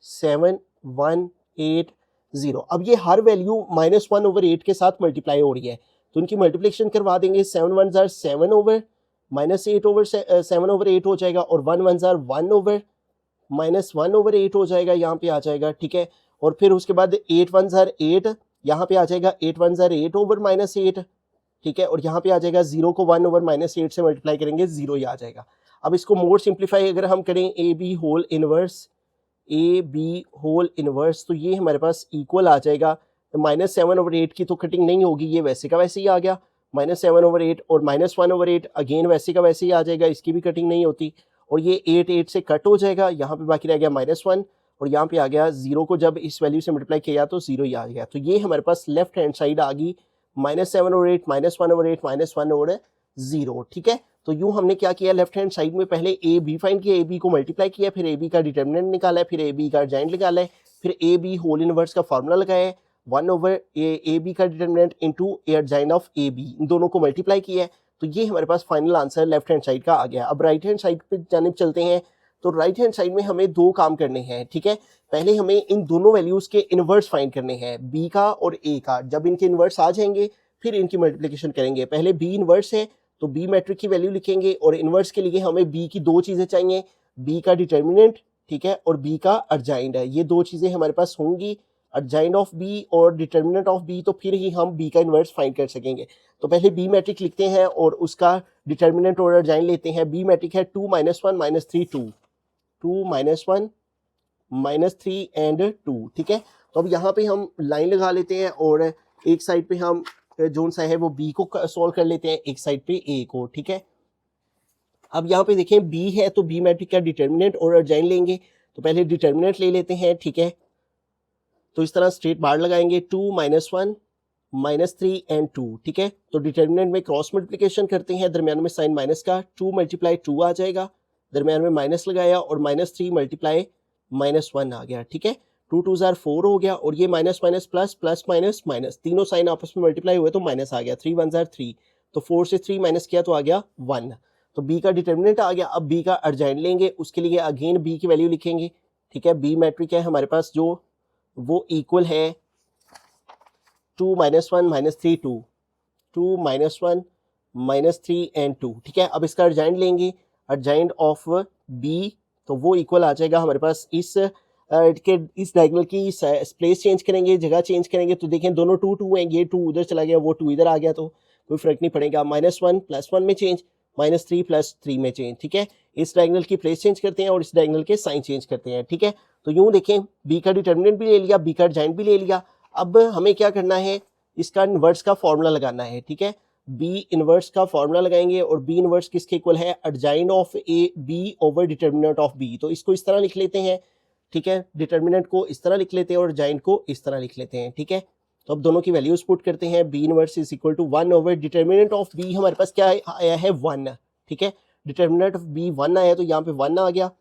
Speaker 1: 7180। अब ये हर वैल्यू -1/8 के साथ मल्टीप्लाई हो रही है, तो इनकी मल्टीप्लिकेशन करवा देंगे, 7 1 जार 7 ओवर -8 ओवर 7 ओवर 8 हो जाएगा, और 1 1 जार 1 ओवर -1 ओवर 8 हो जाएगा, यहाँ पे आ जाएगा, ठीक है। और फिर उसके बाद 8 1 जार 8, यहाँ पे आ जाएगा 8 1 जार 8 ओवर -8, ठीक है। और यहाँ पे आ जाएगा 0 को 1 ओवर -8 से मल्टीप्लाई करेंगे, 0 ही आ जाएगा। अब इसको मोर सिंप्लीफाई अगर हम करें, A B whole inverse, A B whole inverse, तो ये हमारे पास इक्वल आ जाएगा, -7/8 की तो कटिंग नहीं होगी, ये वैसे का वैसे ही आ गया, -7/8, और -1/8 अगेन वैसे का वैसे ही आ जाएगा, इसकी भी कटिंग नहीं होती, और ये 8 8 से कट हो जाएगा, यहाँ पे बाकी रह गया -1, और यहाँ पे आ गया 0 को जब इस वैल्यू से मल्टीप्लाई किया तो 0 ही आ गया। तो ये हमारे पास लेफ्ट हैंड साइड आ गई -7/8 -1/8 -1/0, ठीक है। तो यूं हमने क्या किया, लेफ्ट हैंड साइड में पहले ए बी फाइंड किया, ए बी को मल्टीप्लाई किया, फिर ए बी का डिटर्मिनेंट निकाला है, फिर ए बी का अर्जाइंट निकाला है, फिर ए बी होल इनवर्स का फार्मूला लगाया है, 1 ओवर ए बी का determinant into A adjoint of A B, इन दोनों को मल्टीप्लाई किया है। तो ये हमारे पास final answer left hand side का आ गया। अब राइट हैंड साइड पे जानिब चलते हैं। तो राइट हैंड साइड में हमें दो काम करने हैं, ठीक है। पहले हमें इन दोनों वैल्यूज के इनवर्स फाइंड करने हैं, बी का और ए का। जब इनके इनवर्स आ जाएंगे फिर इनकी मल्टीप्लिकेशन करेंगे। पहले बी इनवर्स है तो बी मैट्रिक की वैल्यू लिखेंगे, और इनवर्स के लिए हमें बी की दो चीजें चाहिए, बी का डिटर्मिनेंट, ठीक है, और बी का अर्जाइंट है। ये दो चीजें हमारे पास होंगी, अर्जाइंट ऑफ बी और डिटर्मिनेंट ऑफ बी, तो फिर ही हम बी का इनवर्स फाइंड कर सकेंगे। तो पहले बी मैट्रिक लिखते हैं और उसका डिटर्मिनेंट और अर्जाइंट लेते हैं। बी मैट्रिक है 2 -1 -3 2, 2 -1 -3 एंड 2, ठीक है। तो अब यहाँ पे हम लाइन लगा लेते हैं, और एक साइड पे हम जोन सा है वो बी को सॉल्व कर लेते हैं, एक साइड पे ए को, ठीक है। अब यहाँ पे देखें बी है तो बी मैट्रिक का डिटर्मिनेंट और अर्जाइंट लेंगे, तो पहले डिटर्मिनेंट ले लेते हैं, ठीक है। तो इस तरह स्ट्रेट बार लगाएंगे, 2 -1 -3 एंड 2, ठीक है। तो डिटर्मिनेंट में क्रॉस मल्टीप्लिकेशन करते हैं, दरमियान में साइन माइनस का, 2 × 2 आ जाएगा, दरमियान में माइनस लगाया, और -3 × -1 आ गया, ठीक है। 2 2 जार 4 हो गया, और ये minus minus plus, plus minus minus, तीनों साइन आपस में मल्टीप्लाई हुए तो माइनस आ गया, 3 1 जार 3, तो 4 से 3 माइनस किया तो आ गया 1। तो बी का डिटर्मिनेंट आ गया। अब बी का अर्जाइंट लेंगे, उसके लिए अगेन बी की वैल्यू लिखेंगे, ठीक है। बी मैट्रिक है हमारे पास जो वो इक्वल है 2 -1 -3 2, 2 -1 -3 एंड 2, ठीक है। अब इसका अर्जाइंट लेंगे, अर्जाइंट ऑफ बी, तो वो इक्वल आ जाएगा हमारे पास इस डायगोनल की प्लेस चेंज करेंगे, जगह चेंज करेंगे, तो देखें दोनों 2 2 हैं, ये 2 उधर चला गया, वो 2 इधर आ गया, तो कोई फर्क नहीं पड़ेगा। -1 +1 में चेंज, -3 +3 में चेंज, ठीक है। इस डायगोनल की प्लेस चेंज करते हैं और इस डायगोनल के साइन चेंज करते हैं, ठीक है। तो यूं देखें बी का डिटर्मिनेंट भी ले लिया, बी का अर्जाइंट भी ले लिया। अब हमें क्या करना है, इसका इन्वर्स का फॉर्मूला लगाना है, ठीक है। बी इन्वर्स का फॉर्मूला लगाएंगे और बी इन्वर्स किसके इक्वल है, adjoint of A B over determinant of B. तो इसको इस तरह लिख लेते हैं, ठीक है, डिटर्मिनेंट को इस तरह लिख लेते हैं और अर्जाइन को इस तरह लिख लेते हैं, ठीक है। तो अब दोनों की वैल्यूज पुट करते हैं, B inverse is equal to 1 over determinant of B हमारे पास क्या आया है 1, ठीक है। डिटर्मिनेंट ऑफ बी 1 आया तो यहाँ पे 1 आ गया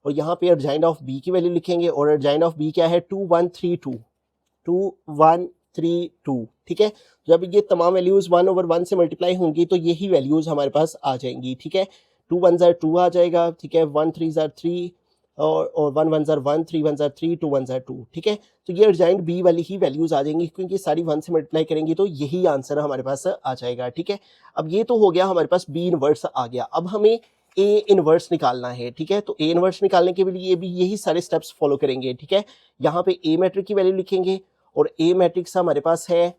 Speaker 1: और यहाँ पे अर्जाइन ऑफ बी की वैल्यू लिखेंगे और अर्जाइन ऑफ बी क्या है 2132, ठीक है। जब ये तमाम वैल्यूज 1 ओवर 1 से मल्टीप्लाई होंगी तो यही वैल्यूज हमारे पास आ जाएंगी, ठीक है। 2 1 जार 2 आ जाएगा, ठीक है, 1 3 जार 3 और 1 1 जार 1, 3 1 जार 3, 2 1 जार 2, ठीक है। तो ये अर्जाइन बी वाली ही वैल्यूज आ जाएंगी क्योंकि सारी 1 से मल्टीप्लाई करेंगी तो यही आंसर हमारे पास आ जाएगा, ठीक है। अब ये तो हो गया हमारे पास बी इनवर्स आ गया, अब हमें ए इनवर्स निकालना है, ठीक है। तो ए इनवर्स निकालने के लिए भी यही सारे स्टेप्स फॉलो करेंगे, ठीक है। यहाँ पे ए मैट्रिक्स की वैल्यू लिखेंगे और ए मैट्रिक्स हमारे पास है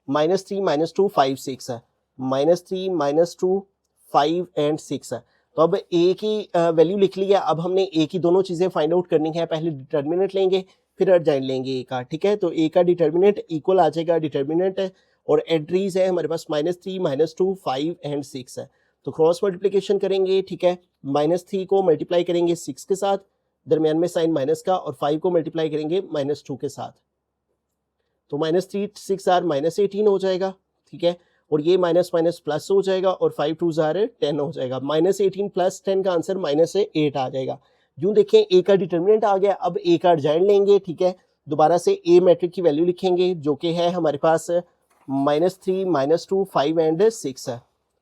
Speaker 1: -3 -2 5 6 है, -3 -2 5 एंड 6 है। तो अब ए की वैल्यू लिख लिया, अब हमने ए की दोनों चीजें फाइंड आउट करनी है, पहले डिटर्मिनेंट लेंगे फिर अर्जाइन लेंगे ए का, ठीक है। तो ए का डिटर्मिनेंट इक्वल आ जाएगा डिटर्मिनेंट और एंट्रीज है हमारे पास -3 -2 5 एंड 6 है। तो क्रॉस मल्टीप्लिकेशन करेंगे, ठीक है, -3 को मल्टीप्लाई करेंगे 6 के साथ, दरमियान में साइन माइनस का, और 5 को मल्टीप्लाई करेंगे -2 के साथ। तो -3 6 आर -18 हो जाएगा, ठीक है, और ये माइनस माइनस प्लस हो जाएगा और 5 2 जार 10 हो जाएगा। -18 + 10 का आंसर -8 आ जाएगा। यूं देखें ए का डिटर्मिनेंट आ गया, अब ए का अर्जाइन लेंगे, ठीक है। दोबारा से ए मैट्रिक की वैल्यू लिखेंगे जो कि है हमारे पास -3 -2 5 एंड 6 है,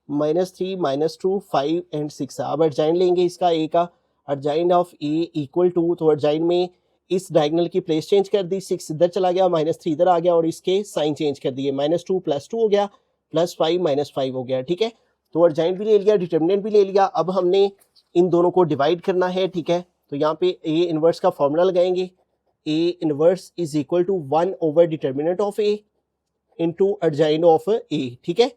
Speaker 1: -3 -2 5 एंड 6 है। अब अर्जाइन लेंगे इसका ए का, अर्जाइन ऑफ ए इक्वल टू, तो अर्जाइन में इस डायगोनल की प्लेस चेंज कर दी, 6 इधर चला गया, -3 इधर आ गया और इसके साइन चेंज कर दिए, -2 + 2 हो गया, +5 -5 हो गया, ठीक है। तो अर्जाइन भी ले लिया, डिटर्मिनेंट भी ले लिया, अब हमने इन दोनों को डिवाइड करना है, ठीक है। तो यहाँ पे ए इनवर्स का फॉर्मूला लगाएंगे, A inverse is equal to 1 over determinant of A into adjoint of A, ठीक है।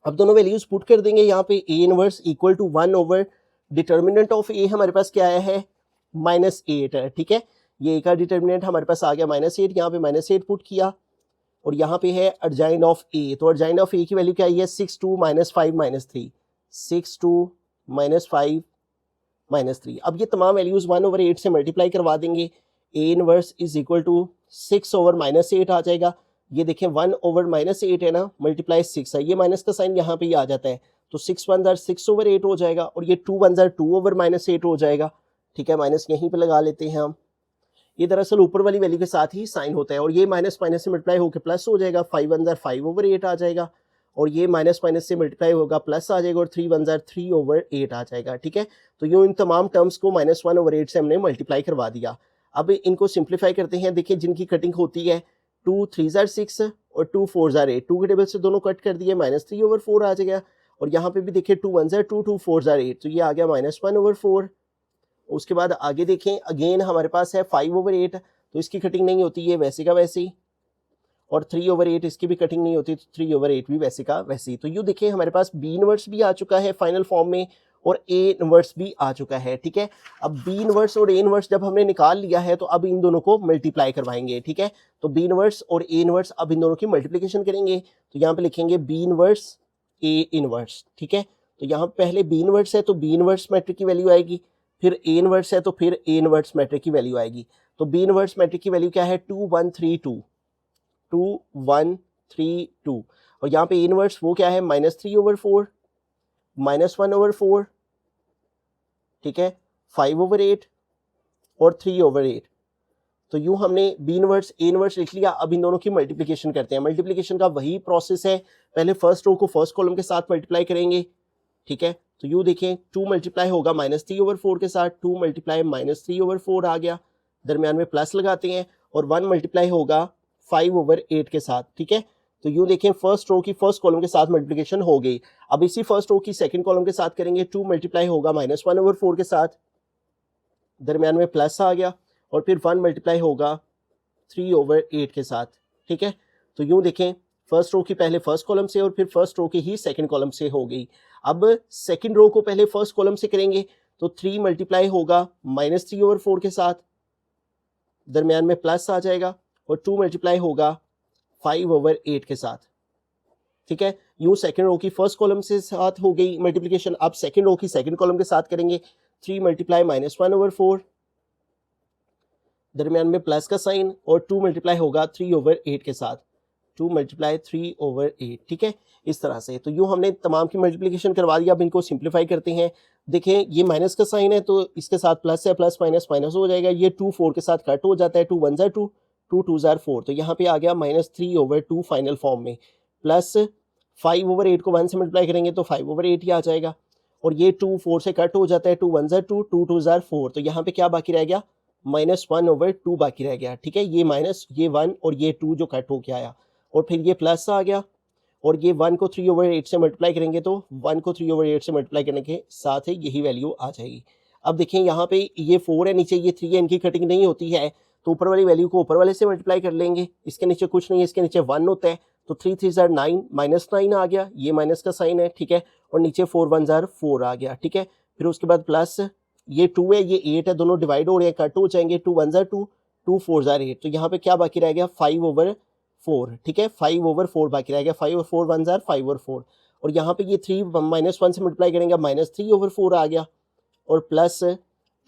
Speaker 1: अब दोनों वैल्यूज पुट कर देंगे यहाँ पे, A inverse equal to 1 over determinant of A हमारे पास क्या आया है -8 है, ठीक है। ये ए का डिटर्मिनेंट हमारे पास आ गया -8, यहाँ पे -8 पुट किया और यहाँ पे है अर्जाइन ऑफ ए, तो अर्जाइन ऑफ ए की वैल्यू क्या आई है 6 2 -5 -3, 6 2 -5 -3। अब ये तमाम वैल्यूज 1 ओवर 8 से मल्टीप्लाई करवा देंगे, A inverse is equal to 6 over -8 आ जाएगा। ये देखें 1 ओवर -8 है ना, मल्टीप्लाई 6 है, ये माइनस का साइन यहाँ पे ही आ जाता है, तो 6 1 जार 6 ओवर 8 हो जाएगा और ये 2 1 जार 2 ओवर -8 हो जाएगा, ठीक है। माइनस यहीं पे लगा लेते हैं हम, ये दरअसल ऊपर वाली वैल्यू के साथ ही साइन होता है और ये माइनस माइनस से मल्टीप्लाई होकर प्लस हो जाएगा, 5 1 जार 5 ओवर 8 आ जाएगा और ये माइनस माइनस से मल्टीप्लाई होगा प्लस आ जाएगा और 3 1 जार 3 ओवर 8 आ जाएगा, ठीक है। तो यूँ इन तमाम टर्म्स को -1 ओवर 8 से हमने मल्टीप्लाई करवा दिया। अब इनको सिंप्लीफाई करते हैं, देखिए जिनकी कटिंग होती है 2 3 जार 6 और 2 4 जार 8, 2 के टेबल से दोनों कट कर दिए, -3 ओवर 4 आ जाएगा और यहाँ पे भी देखिए 2 1 जार 2 2 4 जार 8, तो ये आ गया -1 ओवर 4। उसके बाद आगे देखें, अगेन हमारे पास है 5 ओवर 8, तो इसकी कटिंग नहीं होती है वैसे का वैसे ही, और 3 ओवर 8 इसकी भी कटिंग नहीं होती, तो 3 ओवर 8 भी वैसे का वैसे ही। तो यूँ देखें हमारे पास बी इनवर्स भी आ चुका है फाइनल फॉर्म में और ए इनवर्स भी आ चुका है, ठीक है। अब बी इनवर्स और ए इनवर्स जब हमने निकाल लिया है तो अब इन दोनों को मल्टीप्लाई करवाएंगे, ठीक है। तो बी इनवर्स और ए इनवर्स, अब इन दोनों की मल्टीप्लिकेशन करेंगे, तो यहाँ पे लिखेंगे बी इनवर्स ए इनवर्स, ठीक है। तो यहाँ पहले बी इनवर्स है तो बी इनवर्स मैट्रिक की वैल्यू आएगी, फिर ए इनवर्स है तो फिर ए इनवर्स मैट्रिक की वैल्यू आएगी। तो बी इनवर्स मैट्रिक की वैल्यू क्या है 2 1 3 2, 2 1 3 2 और यहाँ पे ए इनवर्स वो क्या है -3 ओवर 4, -1 ओवर 4, ठीक है, 5 ओवर 8 और 3 ओवर 8। तो यूं हमने बी इनवर्स ए इनवर्स लिख लिया। अब इन दोनों की मल्टीप्लिकेशन करते हैं। मल्टीप्लिकेशन का वही प्रोसेस है, पहले फर्स्ट रो को फर्स्ट कॉलम के साथ मल्टीप्लाई करेंगे, ठीक है। तो यूं देखें 2 मल्टीप्लाई होगा -3 ओवर 4 के साथ, 2 मल्टीप्लाई -3 ओवर 4 आ गया, दरमियान में प्लस लगाते हैं और 1 मल्टीप्लाई होगा 5 ओवर 8 के साथ, ठीक है। तो यूं देखें फर्स्ट रो की फर्स्ट कॉलम के साथ मल्टीप्लिकेशन हो गई। अब इसी फर्स्ट रो की सेकंड कॉलम के साथ करेंगे, 2 मल्टीप्लाई होगा -1 ओवर 4 के साथ, दरमियान में प्लस आ गया और फिर 1 मल्टीप्लाई होगा 3 ओवर 8 के साथ, ठीक है। तो यूं देखें फर्स्ट रो की पहले फर्स्ट कॉलम से और फिर फर्स्ट रो की ही सेकंड कॉलम से हो गई। अब सेकंड रो को पहले फर्स्ट कॉलम से करेंगे, तो 3 मल्टीप्लाई होगा -3 ओवर 4 के साथ, दरमियान में प्लस आ जाएगा और 2 मल्टीप्लाई होगा 5/8 के साथ, ठीक है। यूं सेकंड रो की फर्स्ट कॉलम से साथ हो गई मल्टीप्लिकेशन, अब सेकंड रो की सेकंड कॉलम के साथ करेंगे। 3 मल्टीप्लाई -1/4, दरमियान में प्लस का साइन, और 2 मल्टीप्लाई होगा 3/8 के साथ, 2 मल्टीप्लाई 3/8, ठीक है। इस तरह से तो यूं हमने तमाम की मल्टीप्लिकेशन करवा दिया। अब इनको सिंप्लीफाई करते हैं। देखें ये माइनस का साइन है तो इसके साथ प्लस है, प्लस माइनस माइनस हो जाएगा। ये 2 4 के साथ कट हो जाता है, 2 1 ज़ा 2, 2 2 ज़ा 4, तो यहाँ पे आ गया -3/2 फाइनल फॉर्म में, प्लस 5/8 को 1 से मल्टीप्लाई करेंगे तो 5/8 ही आ जाएगा। और ये 2 4 से कट हो जाता है, 2 1 ज़ा 2, 2 2 ज़ा 4, तो यहाँ पे क्या बाकी रह गया, -1/2 बाकी रह गया, ठीक है। ये माइनस, ये 1 और ये 2 जो कट हो के आया, और फिर ये प्लस आ गया, और ये 1 को 3/8 से मल्टीप्लाई करेंगे तो 1 को 3/8 से मल्टीप्लाई करने के साथ ही यही वैल्यू आ जाएगी। अब देखें यहाँ पे ये 4 है, नीचे ये 3 है, इनकी कटिंग नहीं होती है, तो ऊपर वाली वैल्यू को ऊपर वाले से मल्टीप्लाई कर लेंगे। इसके नीचे कुछ नहीं है, इसके नीचे 1 होता है, तो 3 3 ज़ा 9, -9 आ गया, ये माइनस का साइन है, ठीक है। और नीचे 4 1 ज़ा 4 आ गया, ठीक है। फिर उसके बाद प्लस ये 2 है, ये 8 है, दोनों डिवाइड हो रहे हैं, कट हो जाएंगे, 2 1 ज़ा 2, 2 4 ज़ा 8, तो यहाँ पे क्या बाकी रह गया, 5/4, ठीक है। 5/4 बाकी रह गया, 5 और 4 1 ज़ा 5/4, और यहाँ पे ये 3 -1 से मल्टीप्लाई करेंगे, -3/4 आ गया, और प्लस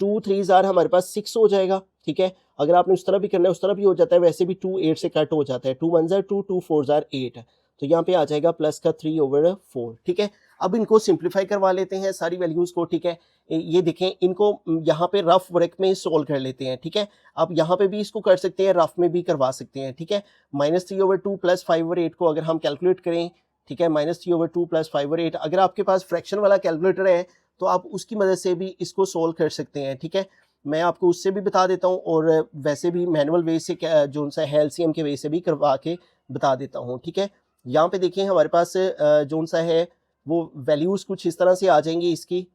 Speaker 1: 2 3 ज़ार हमारे पास 6 हो जाएगा, ठीक है। अगर आपने उस तरह भी करना है उस तरह भी हो जाता है, वैसे भी 2 8 से कट हो जाता है, 2 1 ज़ा 2, 2 4 ज़ा 8, तो यहाँ पे आ जाएगा प्लस का 3/4, ठीक है। अब इनको सिंप्लीफाई करवा लेते हैं सारी वैल्यूज़ को, ठीक है। ये देखें, इनको यहाँ पे रफ वर्क में सोल्व कर लेते हैं, ठीक है। अब यहाँ पे भी इसको कर सकते हैं, रफ में भी करवा सकते हैं, ठीक है। -3/2 प्लस 5/8 को अगर हम कैलकुलेट करें, ठीक है, -3/2 प्लस 5/8, अगर आपके पास फ्रैक्शन वाला कैलकुलेटर है तो आप उसकी मदद से भी इसको सोल्व कर सकते हैं, ठीक है। मैं आपको उससे भी बता देता हूँ, और वैसे भी मैनुअल वे से जो सा है एलसीएम के वे से भी करवा के बता देता हूँ, ठीक है। यहाँ पे देखिए हमारे पास जो सा है वो वैल्यूज़ कुछ इस तरह से आ जाएंगी इसकी।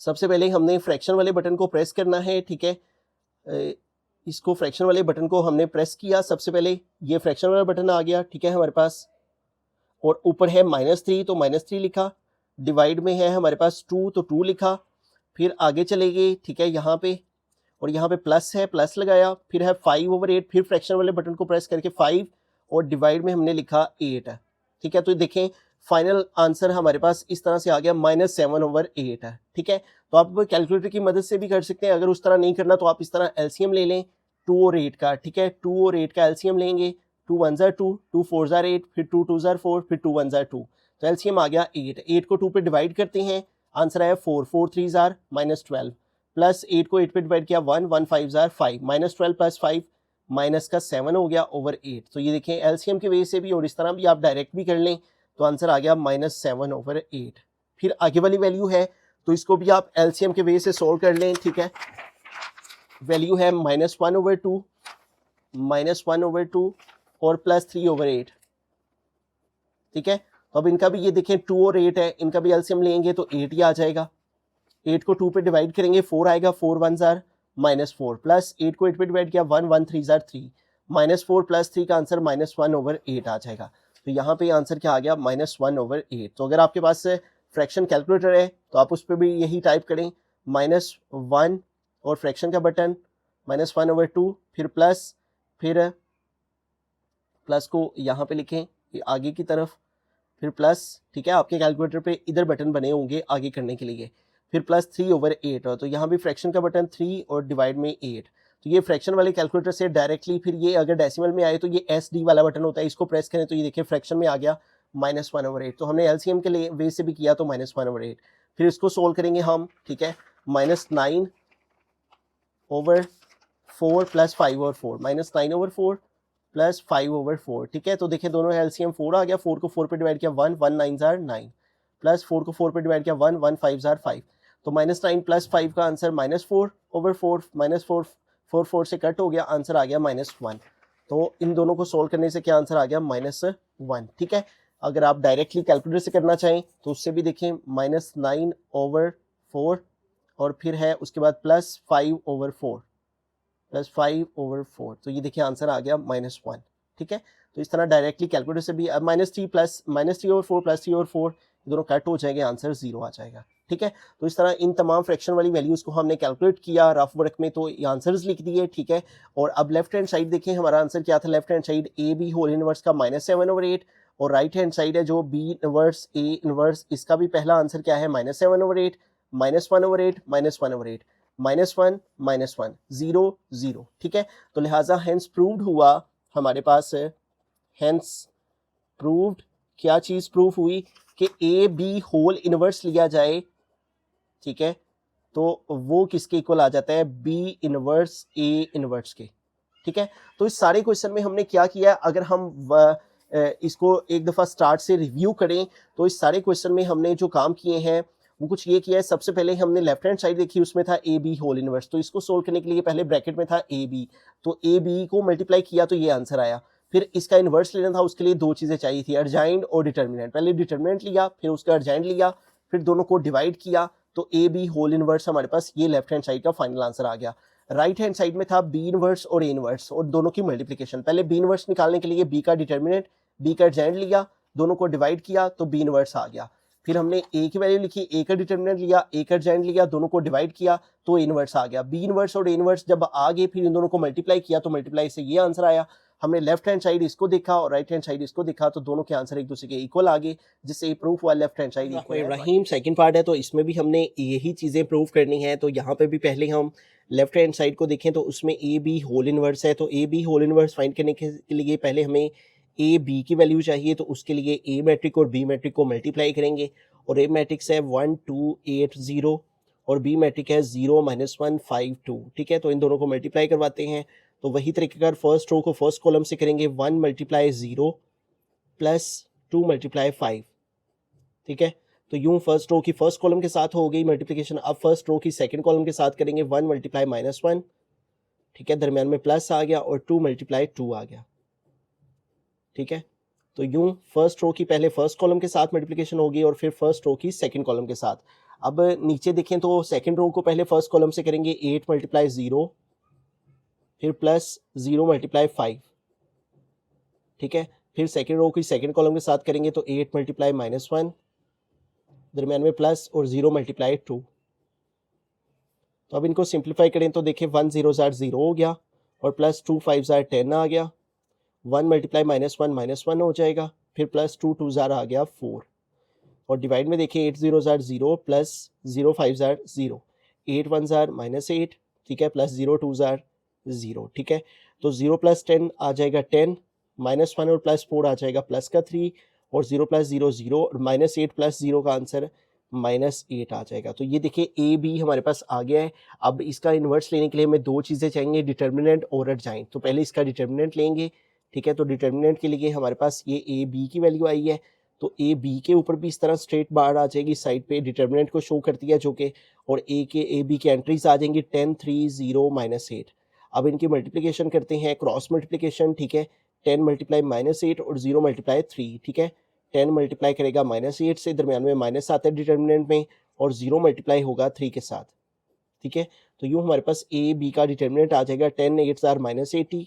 Speaker 1: सबसे पहले हमने फ्रैक्शन वाले बटन को प्रेस करना है, ठीक है। इसको फ्रैक्शन वाले बटन को हमने प्रेस किया, सबसे पहले ये फ्रैक्शन वाला बटन आ गया, ठीक है हमारे पास, और ऊपर है -3 तो -3 लिखा, डिवाइड में है हमारे पास 2 तो 2 लिखा, फिर आगे चले गए, ठीक है यहाँ पे, और यहाँ पे प्लस है, प्लस लगाया, फिर है 5/8, फिर फ्रैक्शन वाले बटन को प्रेस करके 5, और डिवाइड में हमने लिखा 8, ठीक है। तो देखें फाइनल आंसर हमारे पास इस तरह से आ गया -7/8, ठीक है। तो आप कैलकुलेटर की मदद से भी कर सकते हैं, अगर उस तरह नहीं करना तो आप इस तरह एलसीएम ले लें 2 और 8 का, ठीक है। 2 और 8 का एलसीएम लेंगे, 2 1 ज़ा 2, 2 4 ज़ा 8, फिर 2 2 ज़ा 4, फिर 2 1 ज़ा 2, तो एलसीएम आ गया 8। 8 को 2 पे डिवाइड करते हैं, आंसर आया 4, 4 3 ज़ा -12, प्लस 8 को 8 पे डिवाइड किया 1, 1 5 ज़ा 5, -12 प्लस 5 माइनस का 7 हो गया ओवर 8। तो ये देखें एलसीएम की वजह से भी और इस तरह भी आप डायरेक्ट भी कर लें, तो आंसर आ गया -7/8। फिर आगे वाली वैल्यू है तो इसको भी आप एलसीएम के वजह से सोल्व कर लें, ठीक है। वैल्यू है -1/2, -1/2 और +3/8, ठीक है। तो अब इनका भी ये देखें 2 और 8 है, इनका भी एलसीएम लेंगे तो 8 ही आ जाएगा। 8 को 2 पे डिवाइड करेंगे 4 आएगा, 4 1 ज़ार -4, प्लस 8 को 8 पे डिवाइड किया 1, 1 3 ज़ार 3, -4 प्लस 3 का आंसर -1/8 आ जाएगा। तो यहाँ पे आंसर क्या आ गया -1/8। तो अगर आपके पास फ्रैक्शन कैलकुलेटर है तो आप उस पर भी यही टाइप करें, -1 और फ्रैक्शन का बटन, -1/2, फिर प्लस, फिर प्लस को यहाँ पे लिखें आगे की तरफ, फिर प्लस, ठीक है। आपके कैलकुलेटर पे इधर बटन बने होंगे आगे करने के लिए, फिर +3/8, तो यहाँ भी फ्रैक्शन का बटन 3 और डिवाइड में 8। तो ये फ्रैक्शन वाले कैलकुलेटर से डायरेक्टली, फिर ये अगर डेसिमल में आए तो ये SD वाला बटन होता है, इसको प्रेस करें तो ये देखिए फ्रैक्शन में आ गया -1/8। तो हमने एलसीएम के लिए वे से भी किया तो -1/8। फिर इसको सोल्व करेंगे हम, ठीक है। -9/4 प्लस 5/4, -9/4 प्लस 5/4, ठीक है। तो देखिए दोनों एलसीएम 4 आ गया, 4 को 4 पे डिवाइड किया 1, 1 9 ज़ार 9, प्लस 4 को 4 पे डिवाइड किया 1, 1 5 ज़ार 5, तो -9 प्लस 5 का आंसर -4/4, -4 4 4 से कट हो गया, आंसर आ गया -1। तो इन दोनों को सोल्व करने से क्या आंसर आ गया -1, ठीक है। अगर आप डायरेक्टली कैलकुलेटर से करना चाहें तो उससे भी देखें -9/4 और फिर है उसके बाद +5/4, +5/4, तो ये देखिए आंसर आ गया -1, ठीक है। तो इस तरह डायरेक्टली कैलकुलेटर से भी -3 + -3/4 +3/4 दोनों कट हो जाएंगे, आंसर 0 आ जाएगा। ठीक है। तो इस तरह इन तमाम फ्रैक्शन वाली वैल्यूज़ को हमने कैलकुलेट किया रफ वर्क में, तो ये आंसर्स लिख दिए, ठीक है। और अब लेफ्ट हैंड साइड देखें हमारा आंसर क्या था, left hand side A B whole inverse का -7/8, और राइट हैंड साइड है जो बी इनवर्स ए इनवर्स, इसका भी पहला आंसर क्या है -7/8, -1/8, -1/8, -1, -1, 0, 0, ठीक है। तो लिहाजा हेंस प्रूव्ड हुआ हमारे पास, हेंस प्रूव्ड, क्या चीज़ प्रूव हुई कि ए बी होल इनवर्स लिया जाए, ठीक है, तो वो किसके इक्वल आ जाता है, बी इनवर्स ए इनवर्स के, ठीक है। तो इस सारे क्वेश्चन में हमने क्या किया, अगर हम इसको एक दफ़ा स्टार्ट से रिव्यू करें तो इस सारे क्वेश्चन में हमने जो काम किए हैं वो कुछ ये किया है। सबसे पहले हमने लेफ्ट हैंड साइड देखी, उसमें था ए बी होल इनवर्स, तो इसको सोल्व करने के लिए पहले ब्रैकेट में था ए बी, तो ए बी को मल्टीप्लाई किया तो ये आंसर आया। फिर इसका इन्वर्स लेना था, उसके लिए दो चीज़ें चाहिए थी, अर्जाइंड और डिटर्मिनेंट। पहले डिटर्मिनेंट लिया, फिर उसका अर्जाइंड लिया, फिर दोनों को डिवाइड किया, तो ए बी होल इनवर्स हमारे पास ये लेफ्ट हैंड साइड का फाइनल आंसर आ गया। राइट हैंड साइड में था बी इनवर्स और ए इनवर्स और दोनों की मल्टीप्लिकेशन। पहले बी इनवर्स निकालने के लिए बी का डिटर्मिनेंट, बी का अर्जाइंड लिया, दोनों को डिवाइड किया तो बी इनवर्स आ गया। फिर हमने ए की वैल्यू लिखी, ए का डिटर्मिनेंट लिया, ए का अर्जाइंड लिया, दोनों को डिवाइड किया तो इनवर्स आ गया। बी इनवर्स और ए इनवर्स जब आ गए फिर इन दोनों को मल्टीप्लाई किया तो मल्टीप्लाई से ये आंसर आया। हमने लेफ्ट हैंड साइड इसको देखा और राइट हैंड साइड इसको देखा तो दोनों के आंसर एक दूसरे के इक्वल आ गए, जिससे प्रूफ हुआ लेफ्ट हैंड साइड इक्वल है। रहीम सेकंड पार्ट है, तो इसमें भी हमने यही चीज़ें प्रूव करनी है। तो यहाँ पे भी पहले हम लेफ्ट हैंड साइड को देखें तो उसमें ए बी होल इनवर्स है, तो A B whole inverse find करने के लिए पहले हमें ए बी की वैल्यू चाहिए, तो उसके लिए ए मैट्रिक और बी मैट्रिक को मल्टीप्लाई करेंगे, और ए मैट्रिक्स है 1 2 8 0 और बी मैट्रिक है 0 -1 5 2, ठीक है। तो इन दोनों को मल्टीप्लाई करवाते हैं, तो वही तरीकेकार फर्स्ट रो को फर्स्ट कॉलम से करेंगे, 1 × 0 + 2 × 5, ठीक है। तो यूं फर्स्ट रो की फर्स्ट कॉलम के साथ हो गई मल्टीप्लिकेशन। अब फर्स्ट रो की सेकंड कॉलम के साथ करेंगे, 1 × -1, ठीक है, दरमियान में प्लस आ गया, और 2 × 2 आ गया, ठीक है। तो यूं फर्स्ट रो की पहले फर्स्ट कॉलम के साथ मल्टीप्लिकेशन होगी और फिर फर्स्ट रो की सेकंड कॉलम के साथ। अब नीचे देखें तो सेकंड रो को पहले फर्स्ट कॉलम से करेंगे, 8 × 0, फिर प्लस 0 × 5, ठीक है। फिर सेकंड रो की सेकंड कॉलम के साथ करेंगे तो 8 × -1, दरमियान में प्लस, और 0 × 2। तो अब इनको सिंप्लीफाई करें तो देखें 1 0 0 हो गया, और प्लस 2 5 10 आ गया, 1 × -1 हो जाएगा, फिर प्लस 2 2 आ गया 4, और डिवाइड में देखिए 8 0 0 प्लस 0 5 0, 8 1 -8, ठीक है, प्लस 0 2 0, ठीक है। तो 0 + 10 आ जाएगा 10, -1 और +4 आ जाएगा प्लस का 3, और 0 + 0 0, और -8 + 0 का आंसर -8 आ जाएगा। तो ये देखिए ए बी हमारे पास आ गया है। अब इसका इन्वर्स लेने के लिए हमें दो चीज़ें चाहिए, डिटर्मिनेंट और अर्जाइंट। तो पहले इसका डिटर्मिनेंट लेंगे, ठीक है। तो डिटर्मिनेंट के लिए हमारे पास ये ए बी की वैल्यू आई है, तो ए बी के ऊपर भी इस तरह स्ट्रेट बार आ जाएगी, साइड पे डिटर्मिनेंट को शो करती है जो कि, और ए बी के एंट्रीज आ जाएंगी 10 3 0 -8। अब इनकी मल्टीप्लिकेशन करते हैं, क्रॉस मल्टीप्लिकेशन, ठीक है। 10 × -8 और 0 × 3, ठीक है। 10 मल्टीप्लाई करेगा -8 से, दरमियान में माइनस आता है डिटर्मिनेंट में, और 0 मल्टीप्लाई होगा 3 के साथ, ठीक है। तो यूँ हमारे पास ए बी का डिटर्मिनेंट आ जाएगा 10 8 -80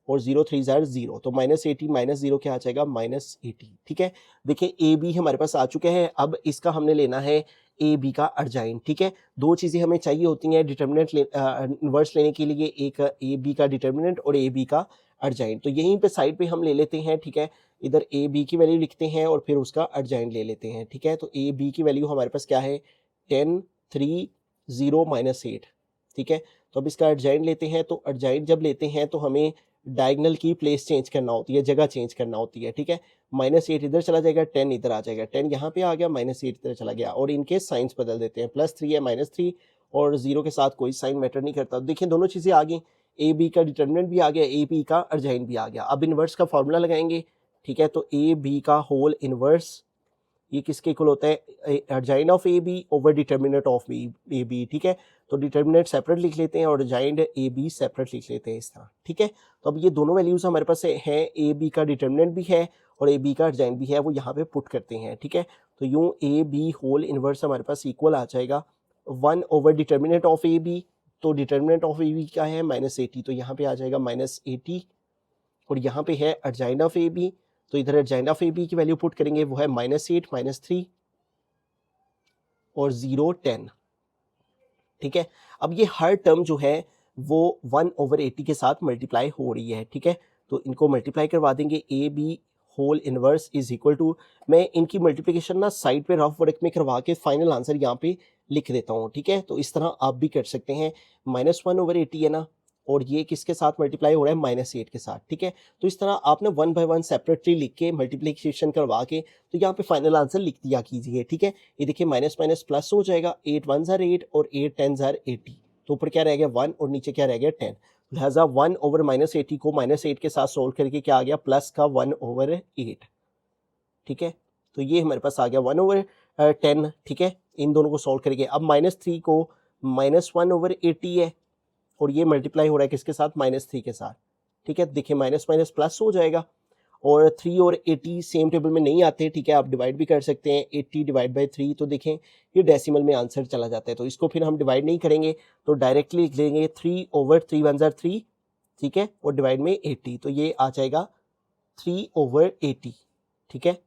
Speaker 1: और 0 3 0, तो -80 -0 क्या आ जाएगा -80, ठीक है। देखिए ए बी हमारे पास आ चुके हैं। अब इसका हमने लेना है ए बी का अर्जाइन, ठीक है। दो चीज़ें हमें चाहिए होती हैं डिटर्मिनेंट इन्वर्स लेने के लिए, एक ए बी का डिटर्मिनेंट और ए बी का अर्जाइन। तो यहीं पे साइड पे हम ले लेते हैं, ठीक है। इधर ए बी की वैल्यू लिखते हैं और फिर उसका अर्जाइन ले लेते हैं, ठीक है। तो ए बी की वैल्यू हमारे पास क्या है, 10 3 0 -8, ठीक है। तो अब इसका अर्जाइन लेते हैं, तो अर्जाइन जब लेते हैं तो हमें डायगनल की प्लेस चेंज करना होती है, जगह चेंज करना होती है, ठीक है। -8 इधर चला जाएगा, 10 इधर आ जाएगा, 10 यहाँ पे आ गया, -8 इधर चला गया, और इनके साइंस बदल देते हैं, +3 है -3, और 0 के साथ कोई साइन मैटर नहीं करता। देखिए दोनों चीज़ें आ गई, ए बी का डिटर्मिनेंट भी आ गया, ए बी का अर्जाइन भी आ गया। अब इन्वर्स का फॉर्मूला लगाएंगे, ठीक है। तो ए बी का होल इन्वर्स ये किसके इक्वल होता है, adjoint of A B over determinant of A B, ठीक है। तो डिटर्मिनेंट सेपरेट लिख लेते हैं और अर्जाइन ए बी सेपरेट लिख लेते हैं इस तरह, ठीक है। तो अब ये दोनों वैल्यूज़ हमारे पास हैं, ए बी का डिटर्मिनेंट भी है और ए बी का अर्जाइन भी है, वो यहाँ पे पुट करते हैं, ठीक है। तो यूँ ए बी होल इन्वर्स हमारे पास इक्वल आ जाएगा 1 over determinant of A B, तो डिटर्मिनेंट ऑफ ए बी क्या है -80, तो यहाँ पे आ जाएगा -80, और यहाँ पे है अर्जाइन ऑफ ए बी, तो इधर अर्जाइन ऑफ ए बी की वैल्यू पुट करेंगे, वो है -8 -3, और 0 10। ठीक है, अब ये हर टर्म जो है वो 1/80 के साथ मल्टीप्लाई हो रही है। ठीक है, तो इनको मल्टीप्लाई करवा देंगे। A B whole inverse is equal to, मैं इनकी मल्टीप्लिकेशन ना साइड पे रफ वर्क में करवा के फाइनल आंसर यहाँ पे लिख देता हूँ। ठीक है, तो इस तरह आप भी कर सकते हैं। -1/80 है ना, और ये किसके साथ मल्टीप्लाई हो रहा है, -8 के साथ। ठीक है, तो इस तरह आप ना 1 बाय 1 सेपरेटली लिख के मल्टीप्लिकेशन करवा के तो यहाँ पे फाइनल आंसर लिख दिया कीजिए। ठीक है, ये देखिए माइनस माइनस प्लस हो जाएगा, 8 1 ज़ार 8 और 8 10 ज़ार 80, तो ऊपर क्या रह गया 1 और नीचे क्या रह गया 10। लिहाजा 1/-80 को -8 के साथ सोल्व करके क्या आ गया, प्लस का 1/8। ठीक है, तो ये हमारे पास आ गया 1/10। ठीक है, इन दोनों को सोल्व करेंगे। अब -3 को -1/80 है, और ये मल्टीप्लाई हो रहा है किसके साथ, -3 के साथ। ठीक है, देखिए माइनस माइनस प्लस हो जाएगा, और 3 और 80 सेम टेबल में नहीं आते। ठीक है, आप डिवाइड भी कर सकते हैं, 80 डिवाइड बाई 3, तो देखें ये डेसिमल में आंसर चला जाता है। तो इसको फिर हम डिवाइड नहीं करेंगे, तो डायरेक्टली लिख लेंगे 3/3 1 ज़ार 3। ठीक है, और डिवाइड में 80, तो ये आ जाएगा 3/80। ठीक है,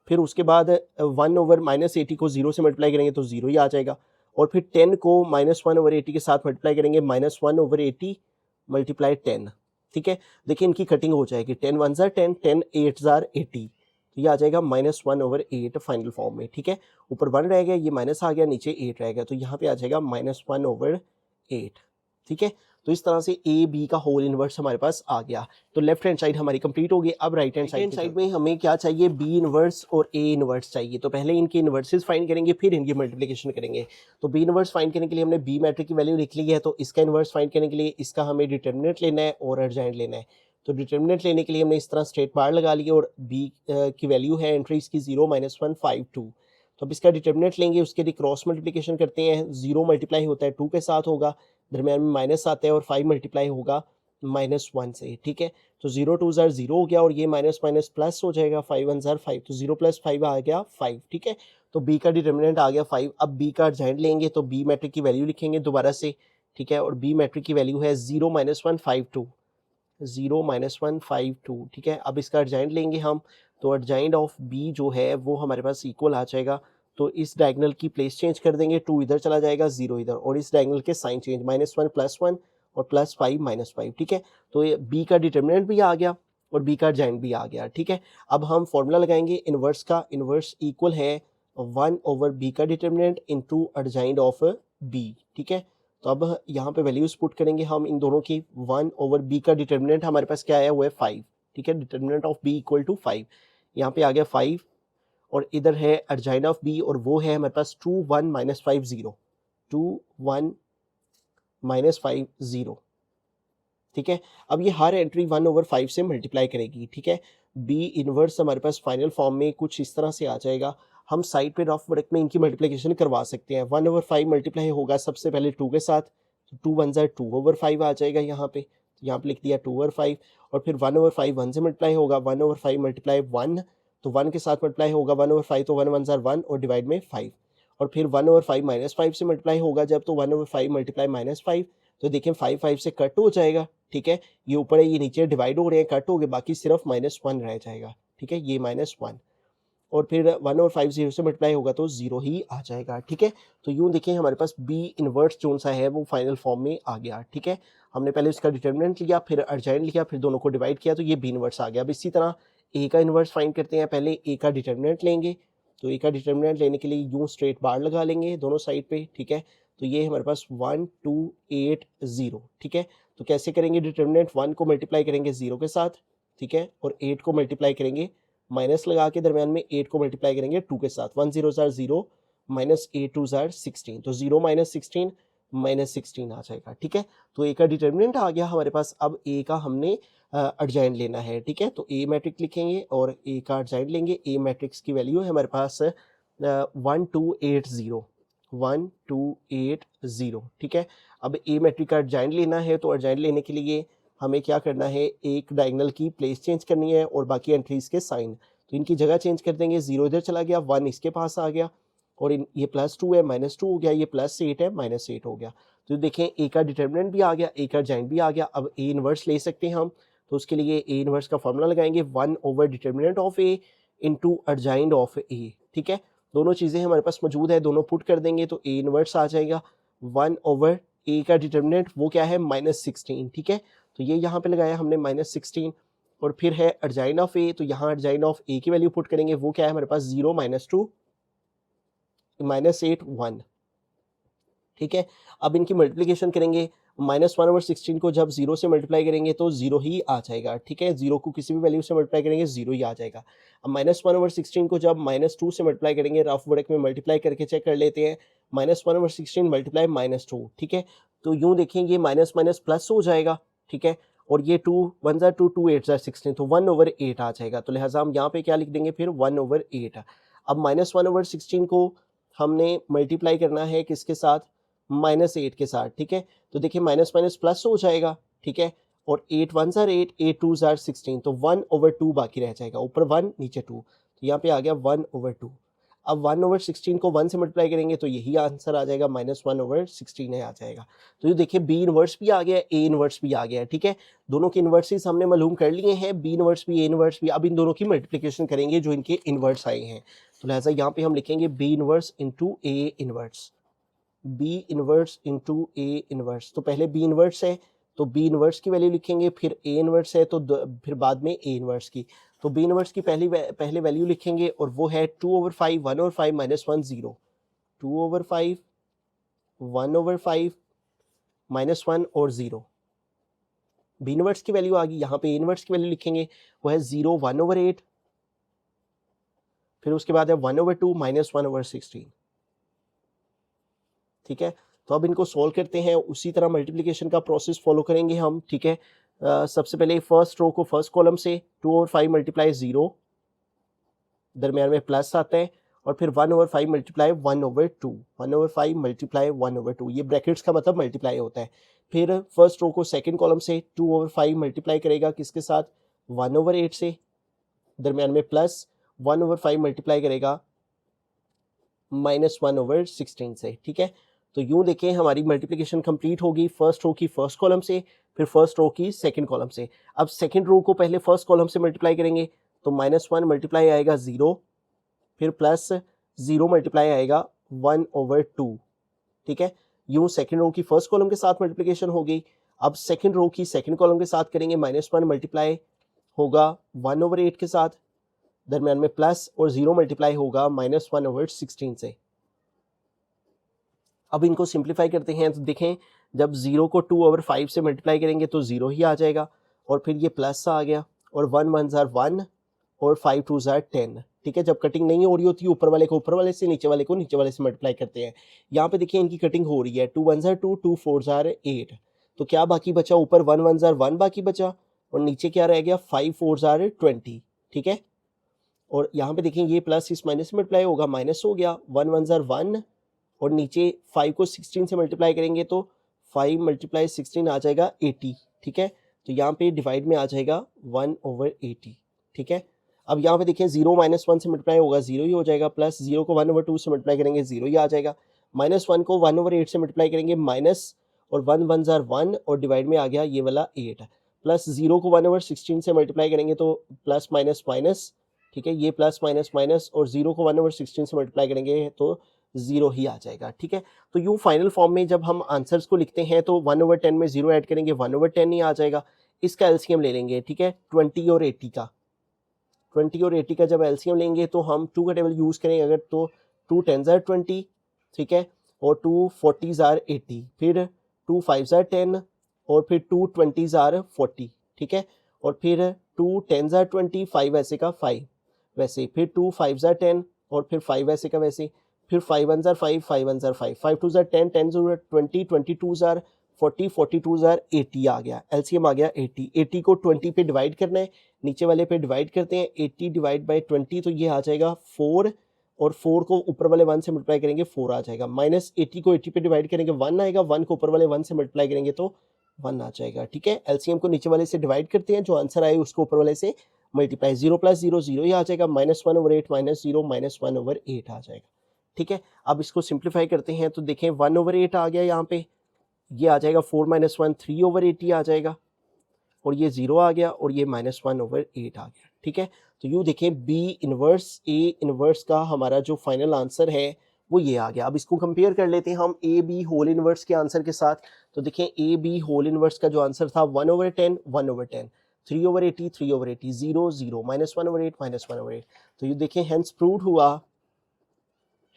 Speaker 1: फिर उसके बाद 1/-80 को 0 से मल्टीप्लाई करेंगे तो 0 ही आ जाएगा, और फिर 10 को -1/80 के साथ मल्टीप्लाई करेंगे, -1/80 मल्टीप्लाई 10। ठीक है, देखिए इनकी कटिंग हो जाएगी, 10 1 ज़ार 10, 10 8 ज़ार 80, तो ये आ जाएगा -1/8 फाइनल फॉर्म में। ठीक है, ऊपर 1 रह गया, ये माइनस आ गया, नीचे 8 रह गया, तो यहाँ पे आ जाएगा -1/8। ठीक है, तो इस तरह से ए बी का होल इनवर्स हमारे पास आ गया। तो लेफ्ट हैंड साइड हमारी कंप्लीट हो गई। अब राइट हैंड साइड में हमें क्या चाहिए, बी इनवर्स और ए इनवर्स चाहिए। तो पहले इनके इनवर्सेस फाइंड करेंगे, फिर इनकी मल्टीप्लिकेशन करेंगे। तो बी इनवर्स फाइंड करने के लिए हमने बी मैट्रिक की वैल्यू लिख ली है, तो इसका इनवर्स फाइंड करने के लिए इसका हमें डिटर्मिनेंट लेना है और अर्जेंट लेना है। तो डिटर्मिनेंट लेने के लिए हमने इस तरह स्ट्रेट बार लगा ली, और बी की वैल्यू है एंट्रीज की 0 -1 5 2। तो अब इसका डिटर्मिनेंट लेंगे, उसके लिए क्रॉस मल्टीप्लिकेशन करते हैं। 0 मल्टीप्लाई होता है 2 के साथ होगा, दरम्यान में माइनस आता है, और 5 मल्टीप्लाई होगा -1 से। ठीक है, तो 0 2 ज़ार 0 हो गया, और ये माइनस माइनस प्लस हो जाएगा, 5 1 ज़ार 5, तो 0 + 5 आ गया 5। ठीक है, तो बी का डिटर्मिनेंट आ गया 5। अब बी का अर्जेंट लेंगे, तो बी मैट्रिक की वैल्यू लिखेंगे दोबारा से। ठीक है, और बी मैट्रिक की वैल्यू है 0 -1 5 2, 0 -1 5 2। ठीक है, अब इसका अर्जेंट लेंगे हम, तो अर्जेंट ऑफ बी जो है वो हमारे पास इक्वल आ जाएगा। तो इस डायगोनल की प्लेस चेंज कर देंगे, 2 इधर चला जाएगा, 0 इधर, और इस डायगोनल के साइन चेंज, -1 +1 और +5 -5। ठीक है, तो ये बी का डिटर्मिनेंट भी आ गया और बी का अर्जेंट भी आ गया। ठीक है, अब हम फॉर्मूला लगाएंगे इनवर्स का। इनवर्स इक्वल है 1/b का determinant into adjoint of B. ठीक है, तो अब यहाँ पे वैल्यूज पुट करेंगे हम इन दोनों की। 1/b का डिटर्मिनेंट हमारे पास क्या आया हुआ है 5। ठीक है, determinant of b equal to 5, यहाँ पे आ गया 5, और इधर है अर्जेंट ऑफ बी, और वो है हमारे पास 2 1 -5 0, 2 1 -5 0। ठीक है, अब ये हर एंट्री 1/5 से मल्टीप्लाई करेगी। ठीक है, बी इनवर्स हमारे पास फाइनल फॉर्म में कुछ इस तरह से आ जाएगा। हम साइड पे रफ वर्क में इनकी मल्टीप्लिकेशन करवा सकते हैं। 1/5 मल्टीप्लाई होगा सबसे पहले 2 के साथ, तो 2 1 ज़ार 2/5 आ जाएगा यहाँ पे, तो यहाँ पे लिख दिया 2/5, और फिर 1/5 1 से मल्टीप्लाई होगा, 1/5 मल्टीप्लाई 1, तो 1 के साथ मल्टीप्लाई होगा 1/5, तो 1 1 ज़ार 1 और डिवाइड में 5, और फिर 1/5 -5 से मल्टीप्लाई होगा जब, तो 1/5 मल्टीप्लाई -5, तो देखें 5 5 से कट हो जाएगा। ठीक है, ये ऊपर है ये नीचे डिवाइड हो रहे हैं, कट हो गए, बाकी सिर्फ -1 रह जाएगा। ठीक है, ये -1, और फिर 1/5 0 से मल्टीप्लाई होगा तो 0 ही आ जाएगा। ठीक है, तो यूँ देखें हमारे पास बी इनवर्स जोन सा है वो फाइनल फॉर्म में आ गया। ठीक है, हमने पहले इसका डिटर्मिनेंट लिया, फिर अर्जेंट लिया, फिर दोनों को डिवाइड किया, तो ये बी इनवर्स आ गया। अब इसी तरह ए का इनवर्स फाइंड करते हैं। पहले ए का डिटर्मिनेंट लेंगे, तो ए का डिटर्मिनेंट लेने के लिए यूँ स्ट्रेट बार लगा लेंगे दोनों साइड पे। ठीक है, तो ये हमारे पास 1 2 8 0। ठीक है, तो कैसे करेंगे डिटर्मिनेंट, 1 को मल्टीप्लाई करेंगे 0 के साथ। ठीक है, और 8 को मल्टीप्लाई करेंगे माइनस लगा के, दरम्यान में 8 को मल्टीप्लाई करेंगे 2 के साथ। 1 0 ज़ार 0 -8 2 ज़ार 16, तो 0 -16 -16 आ जाएगा। ठीक है, तो ए का डिटर्मिनेंट आ गया हमारे पास। अब ए का हमने अर्जेंट लेना है। ठीक है, तो ए मैट्रिक्स लिखेंगे और ए का अर्जेंट लेंगे। ए मैट्रिक्स की वैल्यू है हमारे पास 1 2 8 0, 1 2 8 0। ठीक है, अब ए मैट्रिक का अर्जेंट लेना है, तो अर्जेंट लेने के लिए हमें क्या करना है, एक डायगोनल की प्लेस चेंज करनी है और बाकी एंट्रीज के साइन, तो इनकी जगह चेंज कर देंगे। 0 इधर चला गया, 1 इसके पास आ गया, और ये +2 है -2 हो गया, ये +8 है -8 हो गया। तो देखें ए का डिटर्मिनेंट भी आ गया, ए का अर्जेंट भी आ गया। अब ए इनवर्स ले सकते हैं हम, तो उसके लिए ए इनवर्स का फॉर्मूला लगाएंगे, 1/डिटर्मिनेंट of A into adjoint of A. ठीक है, दोनों चीज़ें हमारे पास मौजूद है, दोनों पुट कर देंगे तो ए इनवर्स आ जाएगा। 1 ए का डिटर्मिनेंट वो क्या है -16, ठीक है। तो ये यहाँ पे लगाया हमने -16 और फिर है अर्जाइन ऑफ ए, तो यहाँ अर्जाइन ऑफ ए की वैल्यू पुट करेंगे, वो क्या है हमारे पास 0 -2 -8 1, ठीक है। अब इनकी मल्टीप्लिकेशन करेंगे, -1/16 को जब 0 से मल्टीप्लाई करेंगे तो 0 ही आ जाएगा, ठीक है। 0 को किसी भी वैल्यू से मल्टीप्लाई करेंगे 0 ही आ जाएगा। अब -1/16 को जब -2 से मल्टीप्लाई करेंगे, रफ वर्क में मल्टीप्लाई करके चेक कर लेते हैं, -1/16 मल्टीप्लाई -2, ठीक है। तो यूँ देखें ये माइनस माइनस प्लस हो जाएगा, ठीक है। और ये 2 1 ज़ा 2 2 8 ज़ा 16, तो 1/8 आ जाएगा। तो लिहाजा हम यहाँ पे क्या लिख देंगे फिर 1/8। अब -1/16 को हमने मल्टीप्लाई करना है किसके साथ, -8 के साथ, ठीक है। तो देखिए माइनस माइनस प्लस हो जाएगा, ठीक है। और 8 1 ज़ार 8 8 2 ज़ार 16, तो 1/2 बाकी रह जाएगा, ऊपर 1 नीचे 2, तो यहाँ पे आ गया 1/2। अब 1/16 को 1 से मल्टीप्लाई करेंगे तो यही आंसर आ जाएगा, -1/16 है आ जाएगा। तो ये देखिए बी इनवर्स भी आ गया, ए इनवर्स भी आ गया, ठीक है। दोनों के इनवर्सेस हमने मालूम कर लिए हैं, बी इनवर्स भी ए इनवर्स भी। अब इन दोनों की मल्टीप्लिकेशन करेंगे जो इनके इनवर्स आए हैं, तो लिहाजा यहाँ पे हम लिखेंगे B inverse into A inverse, B inverse into A inverse. तो पहले बी इनवर्स है तो बी इनवर्स की वैल्यू लिखेंगे, फिर ए इनवर्स है तो फिर बाद में ए इनवर्स की। तो बी इनवर्स की पहले वैल्यू लिखेंगे और वो है 2/5 1/5 -1 0, 2/5 1/5 -1 और 0। बी इनवर्स की वैल्यू आ गई, यहाँ पे ए इनवर्स की वैल्यू लिखेंगे, वो है 0 1/8, फिर उसके बाद है 1/2 -1/16, ठीक है। तो अब इनको सॉल्व करते हैं, उसी तरह मल्टीप्लिकेशन का प्रोसेस फॉलो करेंगे हम, ठीक है। सबसे पहले फर्स्ट रो को फर्स्ट कॉलम से 2/5 मल्टीप्लाई 0, दरमियान में प्लस आता है, और फिर 1/5 मल्टीप्लाई 1/2, 1/5 मल्टीप्लाई 1/2, ये ब्रैकेट्स का मतलब मल्टीप्लाई होता है। फिर फर्स्ट रो को सेकंड कॉलम से 2/5 मल्टीप्लाई करेगा किसके साथ, 1/8 से, दरमियान में प्लस 1/5 मल्टीप्लाई करेगा -1/16 से, ठीक है। तो यूँ देखें हमारी मल्टीप्लिकेशन कंप्लीट होगी फर्स्ट रो की फर्स्ट कॉलम से, फिर फर्स्ट रो की सेकंड कॉलम से। अब सेकंड रो को पहले फर्स्ट कॉलम से मल्टीप्लाई करेंगे तो -1 मल्टीप्लाई आएगा 0, फिर प्लस 0 मल्टीप्लाई आएगा 1/2, ठीक है। यूँ सेकंड रो की फर्स्ट कॉलम के साथ मल्टीप्लिकेशन हो गई। अब सेकंड रो की सेकंड कॉलम के साथ करेंगे, -1 मल्टीप्लाई होगा 1/8 के साथ, दरमियान में प्लस, और 0 मल्टीप्लाई होगा -1/16 से। अब इनको सिंप्लीफाई करते हैं तो देखें जब 0 को 2/5 से मल्टीप्लाई करेंगे तो 0 ही आ जाएगा, और फिर ये प्लस आ गया, और 1 1 ज़ार 1 और 5 2 ज़ार 10, ठीक है। जब कटिंग नहीं हो रही होती ऊपर वाले को ऊपर वाले से, नीचे वाले को नीचे वाले से मल्टीप्लाई करते हैं। यहाँ पे देखिए इनकी कटिंग हो रही है, 2 1 ज़ार 2 2 4 ज़ार 8, तो क्या बाकी बचा, ऊपर 1 1 ज़ार 1 बाकी बचा, और नीचे क्या रह गया 5 4 ज़ार 20, ठीक है। और यहाँ पे देखें ये प्लस इस माइनस से मल्टीप्लाई होगा, माइनस हो गया, 1 1 ज़ार 1, और नीचे 5 को 16 से मल्टीप्लाई करेंगे तो 5 मल्टीप्लाई 16 आ जाएगा 80, ठीक है। तो यहाँ पे डिवाइड में आ जाएगा 1/80, ठीक है। अब यहाँ पे देखिए 0 -1 से मल्टीप्लाई होगा 0 ही हो जाएगा, प्लस 0 को 1/2 से मल्टीप्लाई करेंगे 0 ही आ जाएगा, -1 को 1/8 से मल्टीप्लाई करेंगे माइनस, और 1 1 ज़ार 1, और डिवाइड में आ गया ये वाला 8, प्लस 0 को 1/16 से मल्टीप्लाई करेंगे तो प्लस माइनस माइनस, ठीक है। ये प्लस माइनस माइनस, और 0 को 1/16 से मल्टीप्लाई करेंगे तो 0 ही आ जाएगा, ठीक है। तो यूँ फाइनल फॉर्म में जब हम आंसर्स को लिखते हैं तो 1/10 में 0 ऐड करेंगे 1/10 ही आ जाएगा। इसका एलसीएम ले लेंगे, ठीक है, 20 और 80 का। 20 और 80 का जब एलसीएम लेंगे तो हम 2 का टेबल यूज़ करेंगे अगर, तो 2 10 ज़ार 20, ठीक है, और 2 40 ज़ार 80, फिर 2 5 ज़ार 10, और फिर 2 20 ज़ार 40, ठीक है, और फिर 2 10 ज़ार 20, 5 ऐसे का 5 वैसे, फिर 2 5 ज़ार 10, और फिर 5 ऐसे का वैसे, फिर 5 1 ज़ार 5 5 1 ज़ार 5 5 2 ज़ार 10 10 ज़ार 20 22 ज़ार 40 42 ज़ार 80 आ गया, एलसीएम आ गया 80। 80 को 20 पे डिवाइड करना है, नीचे वाले पे डिवाइड करते हैं, 80 डिवाइड बाई 20 तो ये आ जाएगा 4, और 4 को ऊपर वाले 1 से मल्टीप्लाई करेंगे 4 आ जाएगा, माइनस 80 को 80 पे डिवाइड करेंगे 1 आएगा, 1 को ऊपर वाले 1 से मल्टीप्लाई करेंगे तो 1 आ जाएगा, ठीक है। एलसीएम को नीचे वाले से डिवाइड करते हैं, जो आंसर आए उसको ऊपर वाले से मल्टीप्लाई, 0 + 0 0 ही आ जाएगा, -1/8 -0 -1/8 आ जाएगा, ठीक है। अब इसको सिंप्लीफाई करते हैं तो देखें 1/8 आ गया, यहाँ पे ये आ जाएगा 4 - 1 3/80 आ जाएगा, और ये 0 आ गया, और ये -1/8 आ गया, ठीक है। तो तो यूँ देखें बी इनवर्स ए इनवर्स का हमारा जो फाइनल आंसर है वो ये आ गया। अब इसको कंपेयर कर लेते हैं हम ए बी होल इनवर्स के आंसर के साथ। तो देखें ए बी होल इनवर्स का जो आंसर था 1/10 1/10, 3/80 3/80, 0 0, -1/8 -1/8। तो ये देखें हेंस प्रूव्ड हुआ,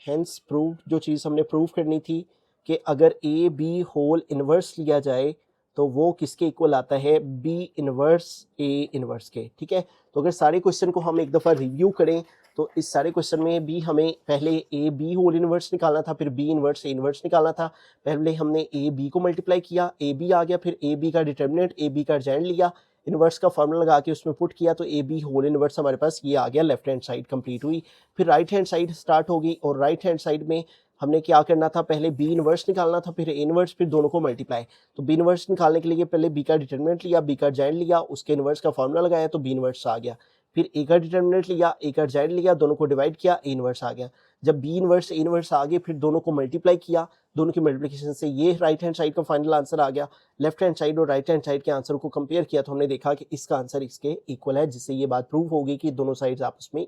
Speaker 1: हेंस प्रूव्ड जो चीज़ हमने प्रूव करनी थी कि अगर ए बी होल इनवर्स लिया जाए तो वो किसके इक्वल आता है, बी इनवर्स ए इनवर्स के। ठीक है, तो अगर सारे क्वेश्चन को हम एक दफ़ा रिव्यू करें तो इस सारे क्वेश्चन में भी हमें पहले ए बी होल इनवर्स निकालना था, फिर बी इनवर्स ए इनवर्स निकालना था। पहले हमने ए बी को मल्टीप्लाई किया, ए बी आ गया, फिर ए बी का डिटर्मिनेंट ए बी का अर्जेंट लिया, इनवर्स का फार्मूला लगा के उसमें पुट किया तो ए बी होल इनवर्स हमारे पास ये आ गया, लेफ्ट हैंड साइड कंप्लीट हुई। फिर राइट हैंड साइड स्टार्ट होगी और राइट हैंड साइड में हमने क्या करना था, पहले बी इनवर्स निकालना था, फिर ए इनवर्स, फिर दोनों को मल्टीप्लाई। तो बी इनवर्स निकालने के लिए पहले बी का डिटर्मिनेंट लिया, बी का अर्जेंट लिया, उसके इनवर्स का फार्मूला लगाया तो बी इनवर्स आ गया। फिर ए का डिटर्मिनेंट लिया, ए का अर्जेंट लिया, दोनों को डिवाइड किया, ए इनवर्स आ गया। जब बी इनवर्स ए इनवर्स आ गए फिर दोनों को मल्टीप्लाई किया, दोनों की मल्टीप्लिकेशन से ये राइट हैंड साइड का फाइनल आंसर आ गया। लेफ्ट हैंड साइड और राइट हैंड साइड के आंसर को कंपेयर किया तो हमने देखा कि इसका आंसर इसके इक्वल है, जिससे ये बात प्रूव होगी कि दोनों साइड्स आपस में